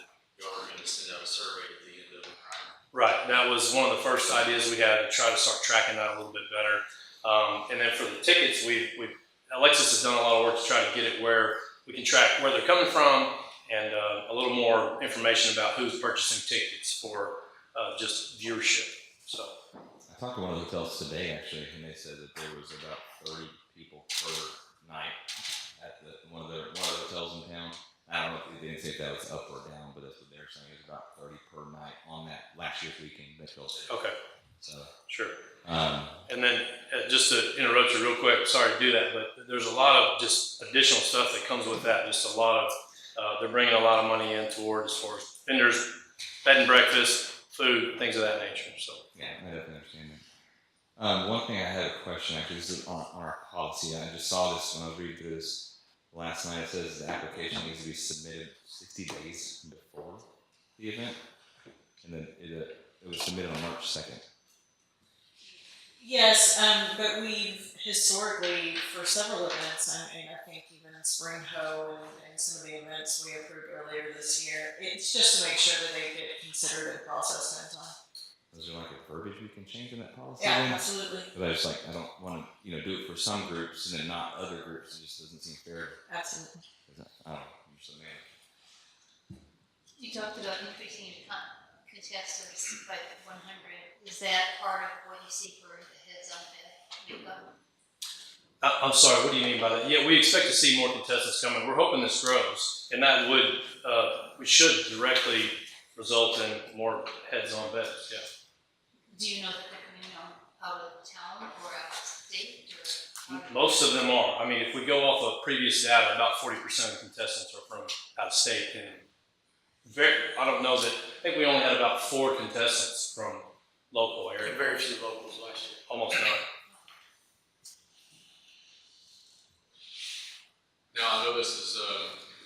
Right, that was one of the first ideas we had to try to start tracking that a little bit better. And then for the tickets, Alexis has done a lot of work to try to get it where we can track where they're coming from and a little more information about who's purchasing tickets for just viewership. So I talked to one of the hotels today actually, and they said that there was about 30 people per night at one of the hotels in town. I don't know if they didn't say if that was up or down, but that's what they're saying. It's about 30 per night on that last year's weekend. okay, So sure. um, And then just to interrupt you real quick, sorry to do that, but there's a lot of just additional stuff that comes with that. Just a lot of they're bringing a lot of money in towards for vendors, bed and breakfast, food, things of that nature. So yeah, I definitely understand that. One thing I had a question actually, this is on our policy. I just saw this when I was reading through this last night. It says the application needs to be submitted 60 days before the event, and then it was submitted on March 2nd. Yes, but we've historically, for several events, I mean, I think even Spring Ho and some of the events we approved earlier this year, it's just to make sure that they get considered and processed in time. Is there like a verbiage we can change in that policy? Yeah, then? absolutely. But I just I don't want to do it for some groups and then not other groups. It just doesn't seem fair. Absolutely. I don't know. I'm just a man. You talked about increasing your contestants by 100. Is that part of what you see for the heads on bed? I'm sorry, what do you mean by that? Yeah, we expect to see more contestants coming. We're hoping this grows, and that we should directly result in more heads on beds. Yeah. Do you know that they're coming out of town or out of state? Or Most of them are. I mean, if we go off of previous data, about 40% of contestants are from out of state, and I don't know that. I think we only had about 4 contestants from local area. And very few locals last year. Almost none. Now, I know this is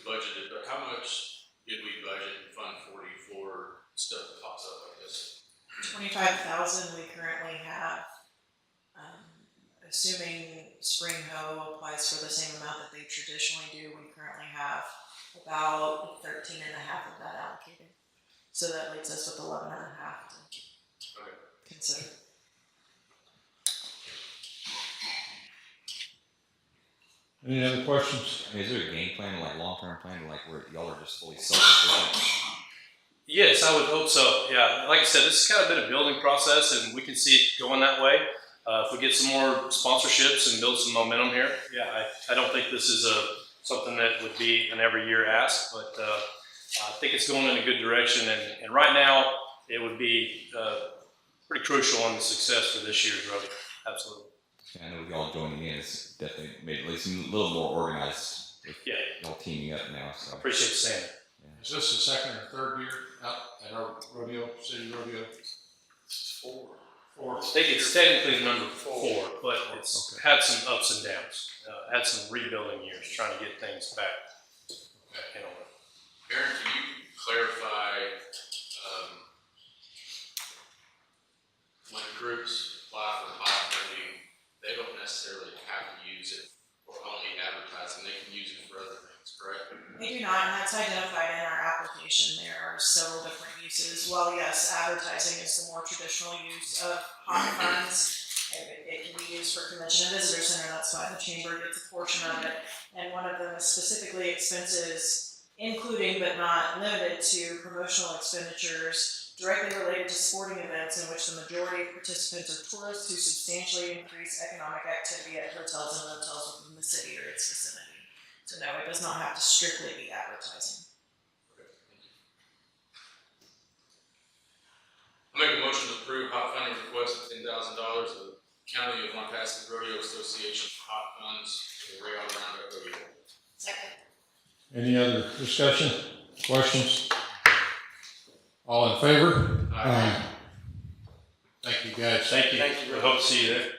budgeted, but how much did we budget in Fund 40 for stuff that pops up like this? 25,000 we currently have. Assuming Spring Ho applies for the same amount that they traditionally do, we currently have about 13 and a half of that allocated. So that leaves us with 11 and a half to consider. Any other questions? I mean, is there a game plan, like long-term plan, like where y'all are just fully self-sufficient? Yes, I would hope so. Yeah, like I said, this has kind of been a building process, and we can see it going that way. If we get some more sponsorships and build some momentum here, yeah, I don't think this is something that would be an every year ask, but I think it's going in a good direction. And right now, it would be pretty crucial on the success for this year's rodeo. Absolutely. Yeah, I know we all joining in. It's definitely made at least a little more organized. With y'all teaming up now. So. I appreciate you saying it. Yeah. Is this the second or third year out at our rodeo, city rodeo? 4. I think it's technically number 4, but it's had some ups and downs. Had some rebuilding years, trying to get things back in order. Aaron, can you clarify when groups apply for hot funding, they don't necessarily have to use it for only advertising, they can use it for other things, correct? They do not, and that's identified in our application. There are several different uses. While yes, advertising is the more traditional use of hot funds, it can be used for convention and visitor center, that's why the chamber gets a portion of it. And one of them is specifically expenses, including but not limited to promotional expenditures directly related to sporting events in which the majority of participants are tourists who substantially increase economic activity at hotels and motels within the city or its vicinity. So no, it does not have to strictly be advertising. I make a motion to approve hot funding request of $10,000 of the County of Lampasas Rodeo Association for hot funds for the Rail Roundup Rodeo. Second. Any other discussion, questions? All in favor? Aye. Thank you, guys. Thank you. Thank you. We hope to see you there.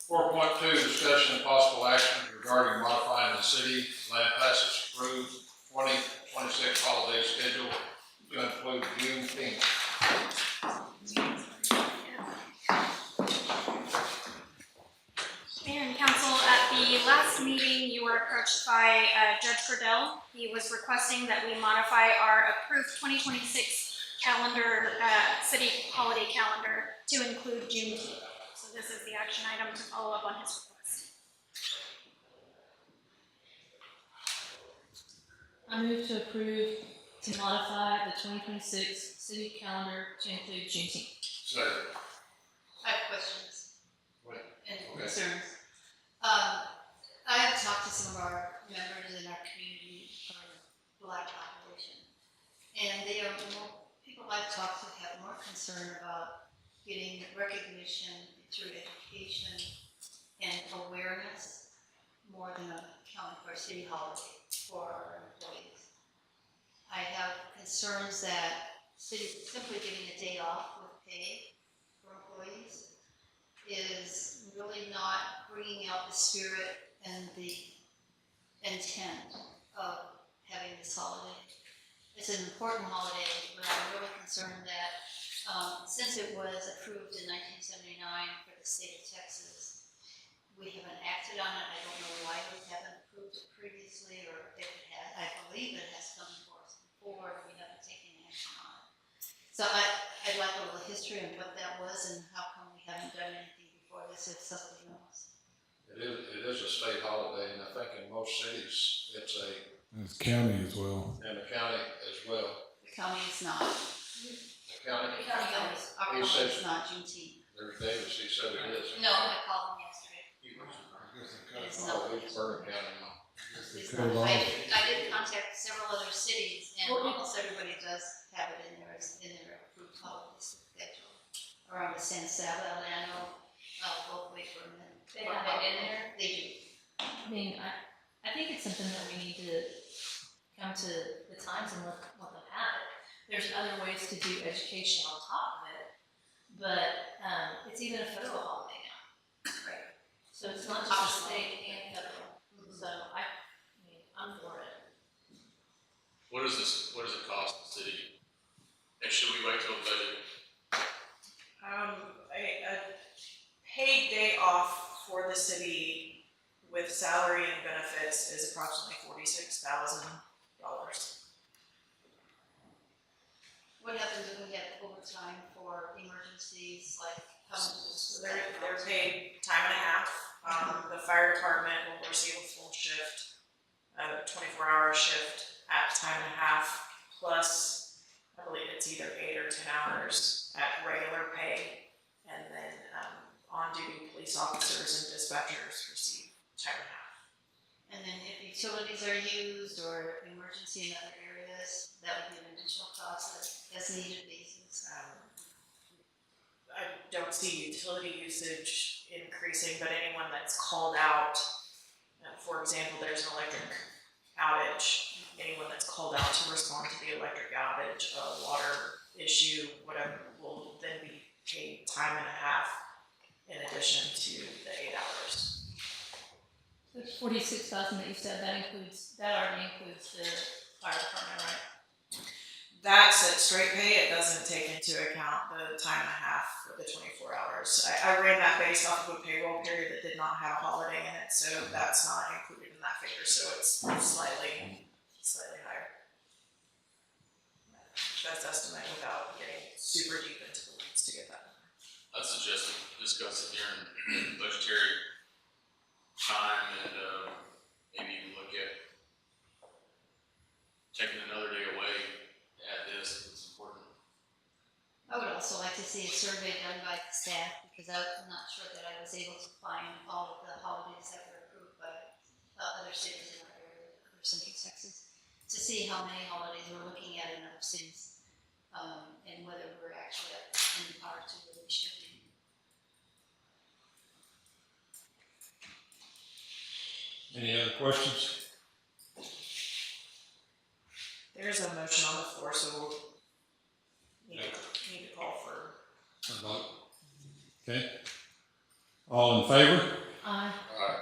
4.2, discussion and possible action regarding modifying the city of Lampasas approved 2026 holiday schedule to include Juneteenth. Mayor and council, at the the last meeting, you were approached by Judge Cordell. He was requesting that we modify our approved 2026 calendar, city holiday calendar to include Juneteenth. So this is the action item to follow up on his request. I move to approve to modify the 2026 city calendar to include Juneteenth. Second. I have questions Wait, and okay. concerns. I have talked to some of our members in our community from the Black population, and they are more, people I've talked to have more concern about getting recognition through education and awareness more than accounting for a city holiday for our employees. I have concerns that simply giving a day off with pay for employees is really not bringing out the spirit and the intent of having this holiday. It's an important holiday, but I'm really concerned that since it was approved in 1979 for the state of Texas, we haven't acted on it. I don't know why we haven't approved it previously, or if it has. I believe it has come before us before, and we haven't taken action on it. So I'd like a little history on what that was and how come we haven't done anything before this, if somebody knows. It is a state holiday, and I think in most cities, it's It's county as well. and the county as well. The county is not. The county, Our county is not Juneteenth. there's Davis, he said it is. No, I called them yesterday. It is not. Oh, it's Bourbon County now. It's Cut it not. off. I did contact several other cities, and almost everybody does have it in their approved holiday schedule. Around the San Salvador, both Wakefield and. They have it in there? They do. I mean, I think it's something that we need to come to the times and let them have it. There's other ways to do education on top of it, but it's even a federal holiday now. Right. So it's not just a state and federal. So I mean, I'm for it. What does it cost the city? And should we wait till the budget? A paid day off for the city with salary and benefits is approximately $46,000. What happens if we have overtime for emergencies, like how much is They're paid time and a half. The fire department will receive a full shift, a 24-hour shift at time and a half, plus I believe it's either 8 or 10 hours at regular pay. And then on-duty police officers and dispatchers receive time and a half. And then if utilities are used or emergency in other areas, that would be an additional cost as needed basis. I don't see utility usage increasing, but anyone that's called out, for example, there's an electric outage, anyone that's called out to respond to the electric outage, a water issue, whatever, will then be paid time and a half in addition to the 8 hours. The 46,000 that you said, that already includes the fire department, right? That's at straight pay, it doesn't take into account the time and a half for the 24 hours. I ran that based off of a payroll period that did not have a holiday in it, so that's not included in that figure, so it's slightly higher. Best estimate without getting super deep into the weeds to get that. I'd suggest discuss it during budgetary time and maybe even look at taking another day away to add this if it's important. I would also like to see a survey done by the staff, because I'm not sure that I was able to find all of the holidays that were approved by other cities in our area, other Central Texas, to see how many holidays we're looking at in other cities, and whether we're actually in par to where we should be. Any other questions? There's a motion on the floor, so we'll need to call for. A vote? Okay. All in favor? Aye. Aye.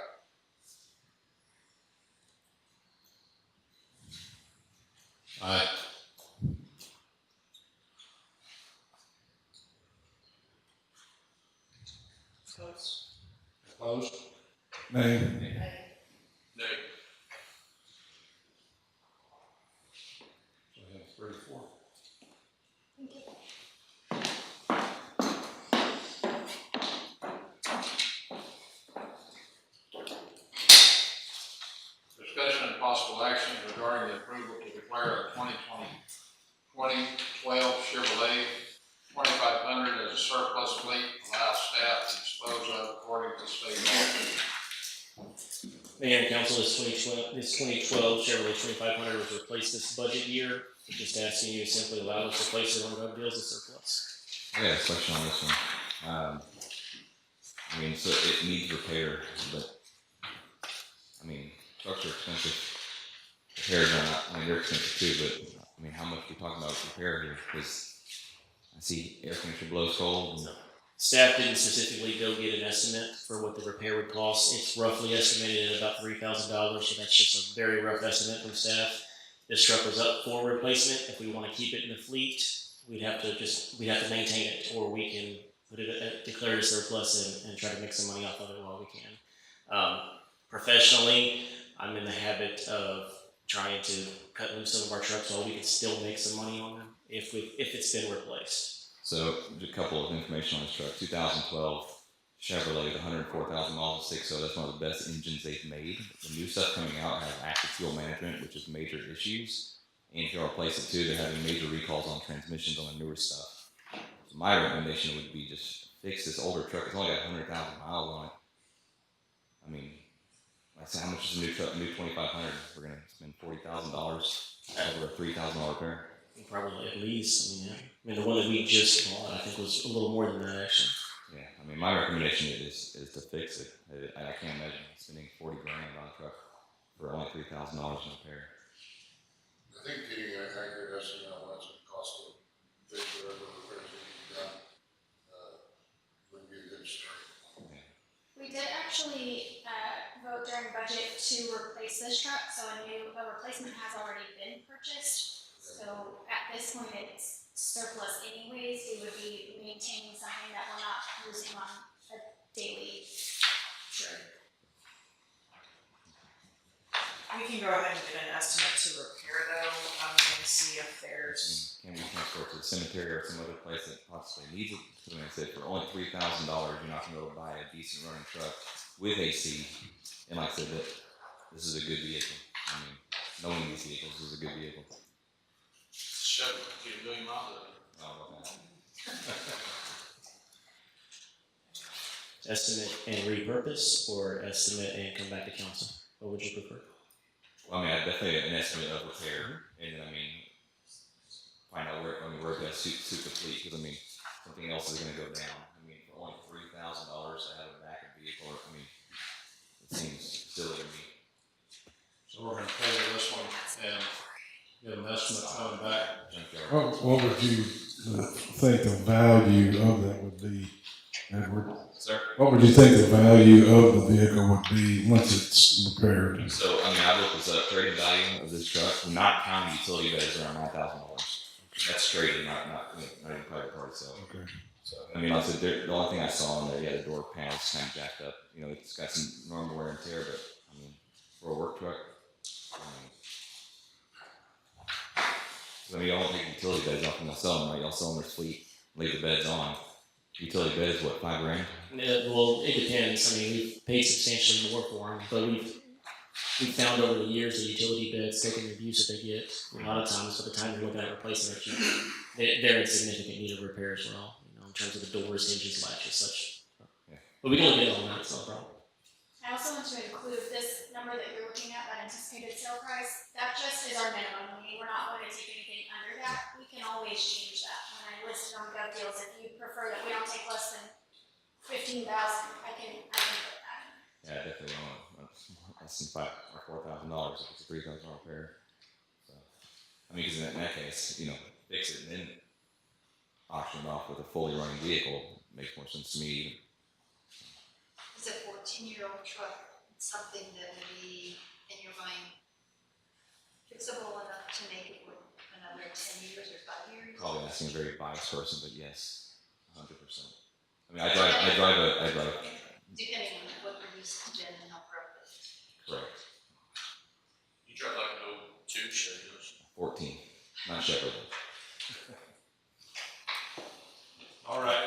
Aye. Opposed? Opposed? Name. Nay. So we have 34. Discussion and possible action regarding the approval to declare a 2012 Chevrolet 2500 as a surplus fleet, allow staff to dispose of according to state law. Mayor and council, this 2012 Chevrolet 2500 was replaced this budget year. We're just asking you to simply allow us to place it on gov deals as surplus. I got a question on this one. I mean, so it needs repair, but I mean, trucks are expensive. Repairs are not. I mean, they're expensive too, but I mean, how much are we talking about repair here? Because I see air conditioner blows cold. And Staff didn't specifically go get an estimate for what the repair would cost. It's roughly estimated at about $3,000, so that's just a very rough estimate from staff. This truck was up for replacement. If we want to keep it in the fleet, we'd have to maintain it, or we can put it declare it a surplus and try to make some money off of it while we can. Professionally, I'm in the habit of trying to cut loose some of our trucks while we can still make some money on them if it's been replaced. so, just a couple of information on this truck. 2012 Chevrolet, 104,000 miles, 6.0. That's one of the best engines they've made. The new stuff coming out has active fuel management, which is major issues. And if you replace it too, they're having major recalls on transmissions on the newer stuff. So my recommendation would be just fix this older truck. It's only got 100,000 miles on it. I mean, I said, how much is a new truck? New 2500. We're gonna spend $40,000 over a $3,000 repair. Probably at least. I mean, the one that we just bought, I think, was a little more than that actually. Yeah, I mean, my recommendation is to fix it. I can't imagine spending $40,000 on a truck for only $3,000 in repair. I think getting an accurate estimate on what's it cost to fix whatever repairs need to be done, would be a good start. We did actually vote during budget to replace this truck, so a replacement has already been purchased. So at this point, it's surplus anyways. We would be maintaining something that we're not using on a daily. Sure. We can go ahead and get an estimate to repair though, and see if there's. Can we transport to the cemetery or some other place that possibly needs it? Because like I said, for only $3,000, you're not gonna be able to buy a decent running truck with AC. And like I said, that this is a good vehicle. I mean, knowing these vehicles, this is a good vehicle. Chevy, get 1 million miles out of it. Oh, okay. Estimate and repurpose, or estimate and come back to council? What would you prefer? Well, I mean, definitely an estimate of repair, and then, I mean, find out where it best suit the fleet, because, I mean, something else is gonna go down. I mean, for only $3,000 to have a backup vehicle, I mean, it seems silly to me. So we're gonna table this one and get an estimate coming back. Junkyard. What would you think the value of that would be, Edward? Sir? What would you think the value of the vehicle would be once it's repaired? So, I mean, I looked this up, trading value of this truck, not counting utility beds, around $9,000. That's trading, not even private party sale. Okay. So, I mean, like I said, the only thing I saw in there, yeah, the door panels kind of jacked up. You know, it's got some normal wear and tear, but I mean, for a work truck, I mean, y'all don't take utility beds off and they'll sell them, right? Y'all sell them their fleet, leave the beds on. Utility bed is what, $5,000? Well, it depends. I mean, we've paid substantially more for them, but we've found over the years the utility beds, taking the abuse that they get, a lot of times by the time you're looking at replacing it, they're in significant need of repair as well, you know, in terms of the doors, hinges, latches, such. Yeah. But we can look at it on that, it's not a problem. I also want to include this number that you're looking at, that anticipated sale price, that just is our minimum. I mean, we're not going to take anything under that. We can always change that. When I listed on gov deals, if you prefer that we don't take less than 15,000, I can put that in. Yeah, I definitely don't want less than $5,000 or $4,000 if it's a $3,000 repair. So, I mean, because in that case, you know, fix it and then auction it off with a fully running vehicle makes more sense to me. Is a 14-year-old truck something that would be, in your mind, fixable enough to make it work another 10 years or 5 years? Probably asking a very biased person, but yes, 100%. I mean, I drive. Depending on what we're using. just generally not broken. Correct. You drive like an old tube Chevy, don't you? 14, not Shepherd. All right.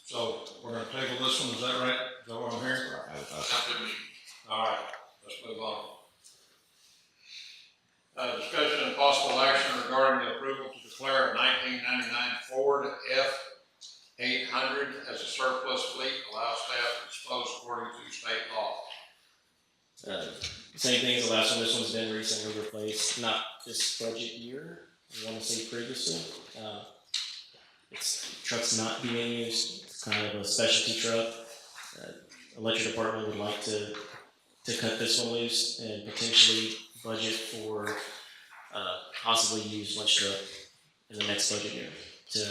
So we're gonna table this one, is that right? Is that what I'm hearing? Not good me. All right, let's move on. Discussion and possible action regarding the approval to declare a 1999 Ford F-800 as a surplus fleet, allow staff to dispose according to state law. Same thing as the last one. This one's been recently replaced, not this budget year. I want to say previously. Truck's not being used. It's kind of a specialty truck. Electric department would like to cut this one loose and potentially budget for possibly use lunch truck in the next budget year to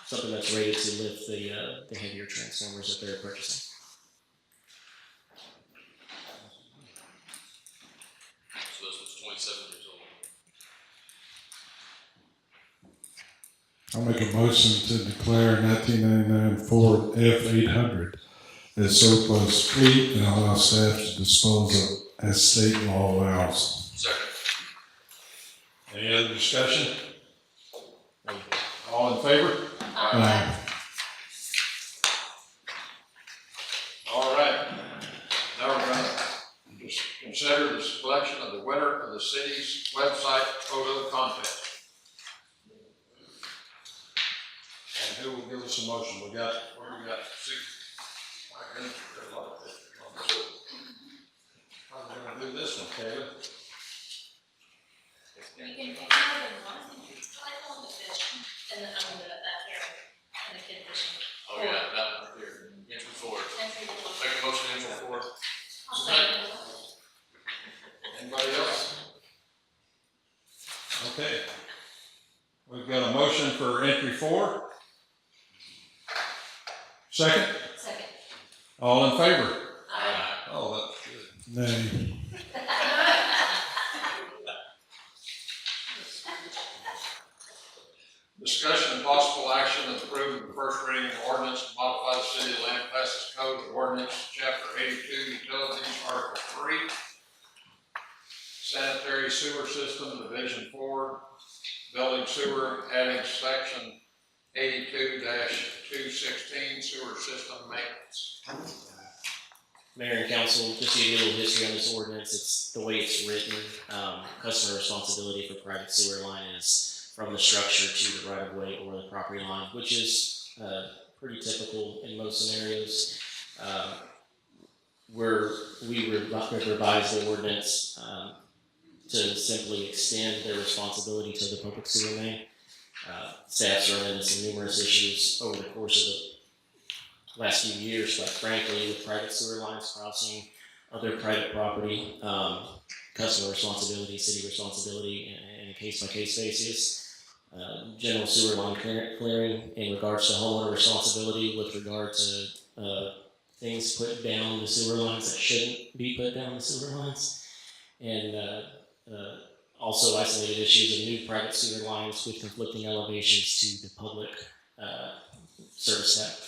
something that's rated to lift the heavier transformers that they're purchasing. So this was 27 years old. I'll make a motion to declare 1999 Ford F-800 as surplus fleet and allow staff to dispose of as state law allows. Second. Any other discussion? All in favor? All right. Now we're gonna just consider the selection of the winner of the city's website photo contest. And who will give us a motion? What do we got? Six. My goodness, there's a lot of pictures on this. How are we gonna do this one, Taylor? You can pick more than one, like on the fish, and then on that carrot, and the kid fishing. Oh, yeah, that one right there. Entry four. Entry four. Make a motion, entry four. I'll say it. Anybody else? Okay. We've got a motion for entry 4. Second? Second. All in favor? Aye. Oh, that's good. Nay. Discussion and possible action of approving the first reading of ordinance to modify the city of Lampasas Code of Ordinance, Chapter 82, Utilities, Article 3, Sanitary Sewer System, Division 4, Building Sewer, adding Section 82-216, Sewer System Maintenance. Mayor and council, just to give you a little history on this ordinance, it's the way it's written. Customer responsibility for private sewer line is from the structure to the right of way or the property line, which is pretty typical in most scenarios. We revised the ordinance to simply extend their responsibility to the public sewer main. Staff's run into some numerous issues over the course of the last few years, but frankly, with private sewer lines crossing other private property, customer responsibility, city responsibility in a case-by-case basis. General sewer line clearing in regards to homeowner responsibility with regard to things put down the sewer lines that shouldn't be put down the sewer lines, and also isolated issues of new private sewer lines with conflicting elevations to the public service staff.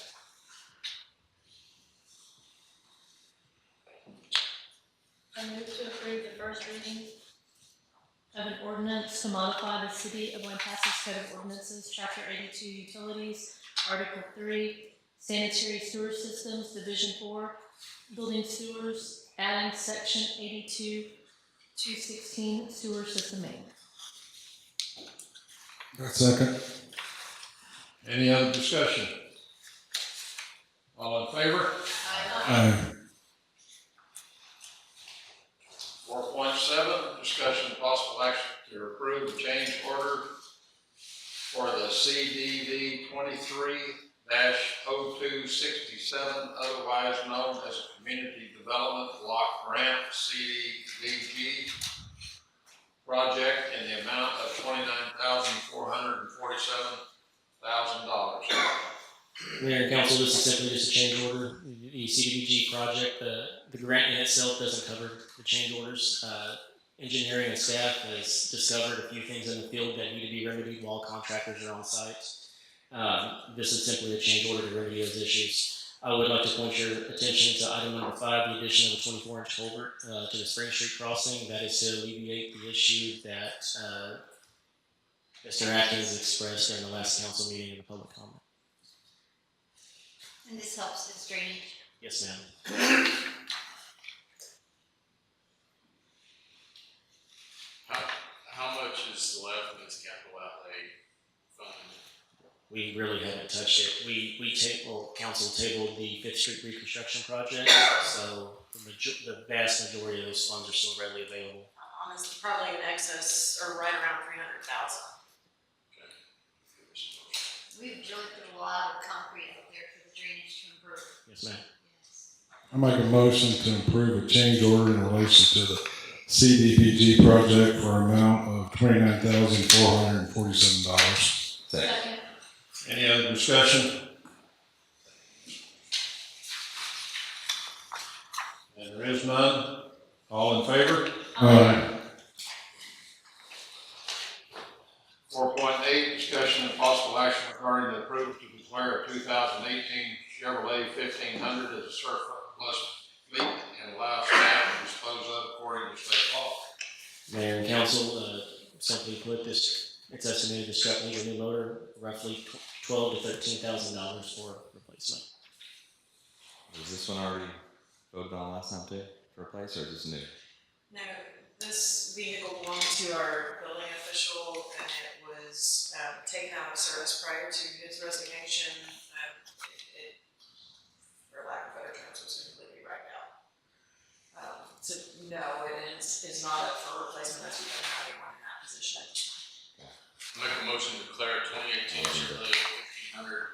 I move to approve the first reading of an ordinance to modify the City of Lampasas Code of Ordinances, Chapter 82, Utilities, Article 3, Sanitary Sewer Systems, Division 4, Building Sewers, adding Section 82-216, Sewer System Maintenance. Second. Any other discussion? All in favor? Aye. 4.7, discussion and possible action to approve the change order for the CDD 23-0267, otherwise known as a Community Development Block Grant CDBG project in the amount of $29,447,000. Mayor and council, this is simply just a change order. The CDBG project, the grant in itself doesn't cover the change orders. Engineering and staff has discovered a few things in the field that need to be remedied while contractors are on site. This is simply a change order to remedy those issues. I would like to point your attention to item number 5, the addition of a 24-inch culvert to the Spring Street crossing. That is to alleviate the issue that Mr. Atkins expressed during the last council meeting in the public comment. And this helps with drainage. Yes, ma'am. How much is left in this capital outlay fund? We really haven't touched it. Council tabled the 5th Street reconstruction project, so the vast majority of those funds are still readily available. Honestly, probably in excess or right around 300,000. We've really put a lot of concrete up there for the drainage to improve. Yes, ma'am. Yes. I make a motion to approve a change order in relation to the CDBG project for an amount of $29,447. Second. Any other discussion? And there is none. All in favor? Aye. 4.8, discussion and possible action regarding the approval to declare a 2018 Chevrolet 1500 as a surplus fleet and allow staff to dispose of according to state law. Mayor and council, simply put, it's estimated this truck needs a new motor, roughly $12,000 to $13,000 for replacement. Was this one already voted on last time too, to replace, or is this new? No, this vehicle belonged to our building official and it was taken out of service prior to his resignation. It, for lack of better terms, was completely wiped out. So no, it is not up for replacement as we don't have anyone in that position. Make a motion to declare 2018 Chevrolet 1500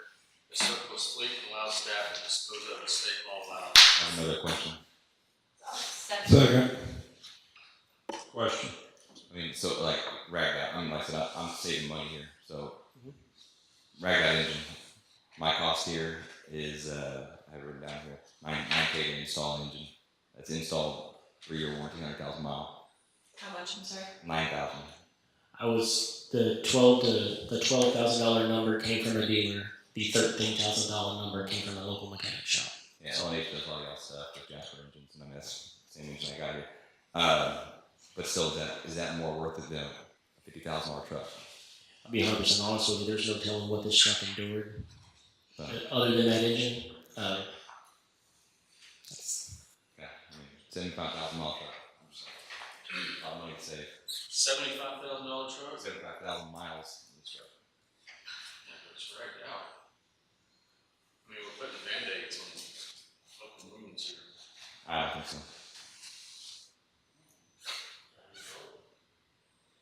a surplus fleet and allow staff to dispose of the state law allows. I have another question. Second. Question. I mean, so like rag out. I mean, like I said, I'm saving money here. So rag out engine. My cost here is I have it written down here. 9K to install engine. That's installed 3-year warranty, 100,000 mile. How much, I'm sorry? 9,000. The $12,000 number came from a dealer. The $13,000 number came from a local mechanic shop. Yeah, LH does all y'all stuff with Jasper engines, and I mean that's the same engine I got here. But still, is that more worth it than a $50,000 truck? I'll be 100% honest with you. There's no telling what this truck endured. So, Other than that engine, yeah, I mean, 75,000 mile truck. I'm just like, a lot of money to save. $75,000 truck? 75,000 miles in this truck. Yeah, but it's dragged out. I mean, we're putting Band-Aids on open wounds here. I don't think so.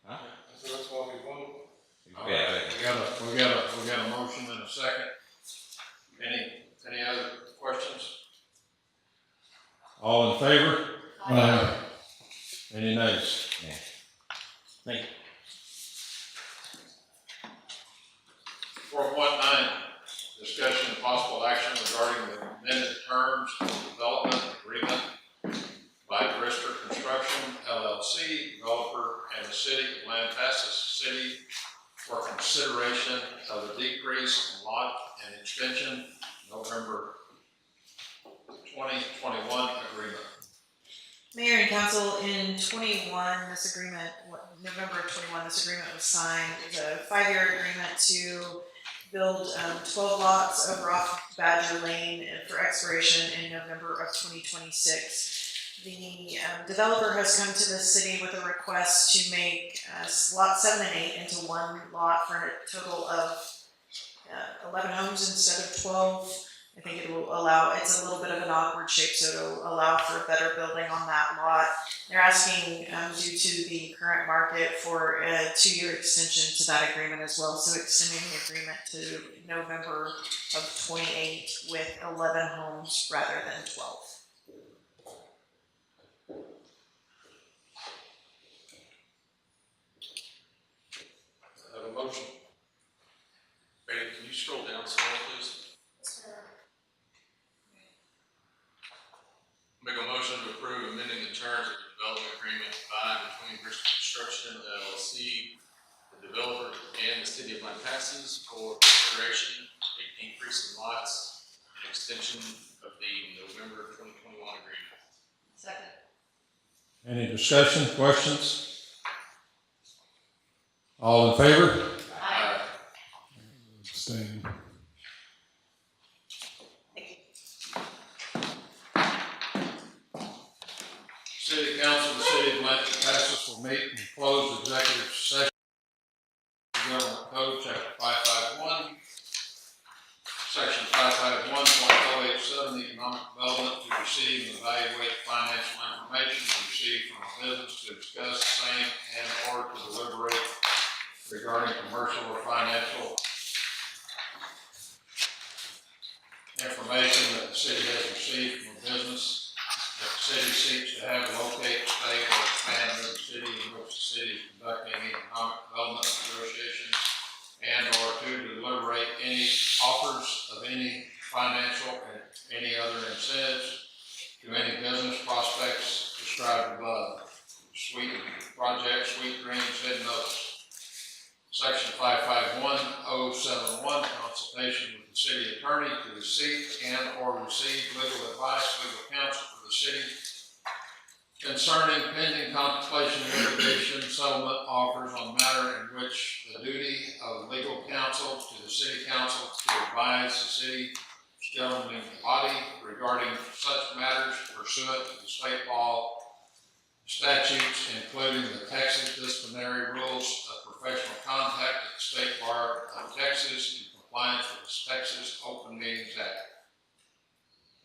Huh? So that's why we vote. Yeah, We got a motion and a second. Any other questions? All in favor? Aye. Any nays? yeah. thank you. 4.9, discussion and possible action regarding the amended terms of the development agreement by Brister Construction LLC, developer, and the city of Lampasas City for consideration of a decrease in lot and extension November 2021 agreement. Mayor and council, in 21, November of 21, this agreement was signed. It's a 5-year agreement to build 12 lots over off Badger Lane for expiration in November of 2026. The developer has come to the city with a request to make lot 7 and 8 into one lot for a total of 11 homes instead of 12. I think it will allow, it's a little bit of an awkward shape, so it'll allow for better building on that lot. They're asking, due to the current market, for a 2-year extension to that agreement as well, so extending the agreement to November of 28 with 11 homes rather than 12. I have a motion. Brady, can you scroll down some more, please? Make a motion to approve amending the terms of the development agreement by between Bristol Construction LLC, the developer, and the city of Lampasas for consideration of a decrease in lots extension of the November 2021 agreement. Second. Any discussion, questions? All in favor? Aye. Abstain. City Council of the City of Lampasas will meet in closed executive session. Government Code, Chapter 551, Section 551.087, economic development to receive and evaluate financial information received from a business to discuss same and or to deliberate regarding commercial or financial information that the city has received from a business that the city seeks to have locate, stay, or expand in the city in which the city is conducting economic development negotiations and or to deliberate any offers of any financial and any other incentives to any business prospects described above. Sweet project, Sweet Green, said notice. Section 551.071, consultation with the city attorney to seek and or receive legal advice, legal counsel for the city concerning pending contemplation, litigation, settlement offers on matter in which the duty of legal counsel to the city council to advise the city governing body regarding such matters pursuant to the state law statutes, including the Texas disciplinary rules of professional conduct at the State Bar of Texas in compliance with the Texas Open Meetings Act.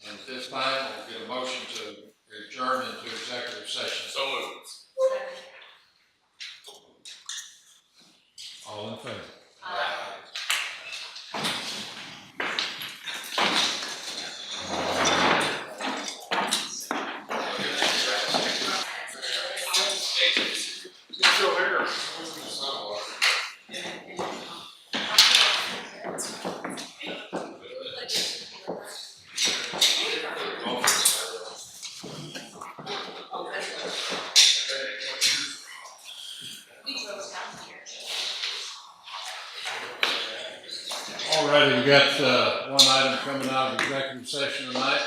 And at this time, we'll get a motion to adjourn into executive session. So moved. All in favor? Aye. Still here. Alrighty, we got one item coming out of executive session tonight.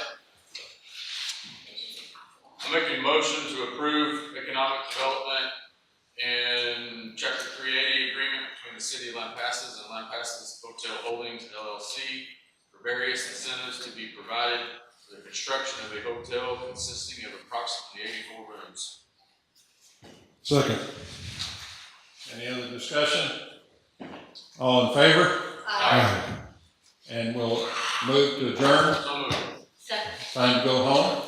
I'm making a motion to approve economic development and Chapter 380 agreement between the City of Lampasas and Lampasas Hotel Holdings LLC for various incentives to be provided for the construction of a hotel consisting of approximately 84 rooms. Second. Any other discussion? All in favor? Aye. And we'll move to adjourn. So moved. Second. Time to go home.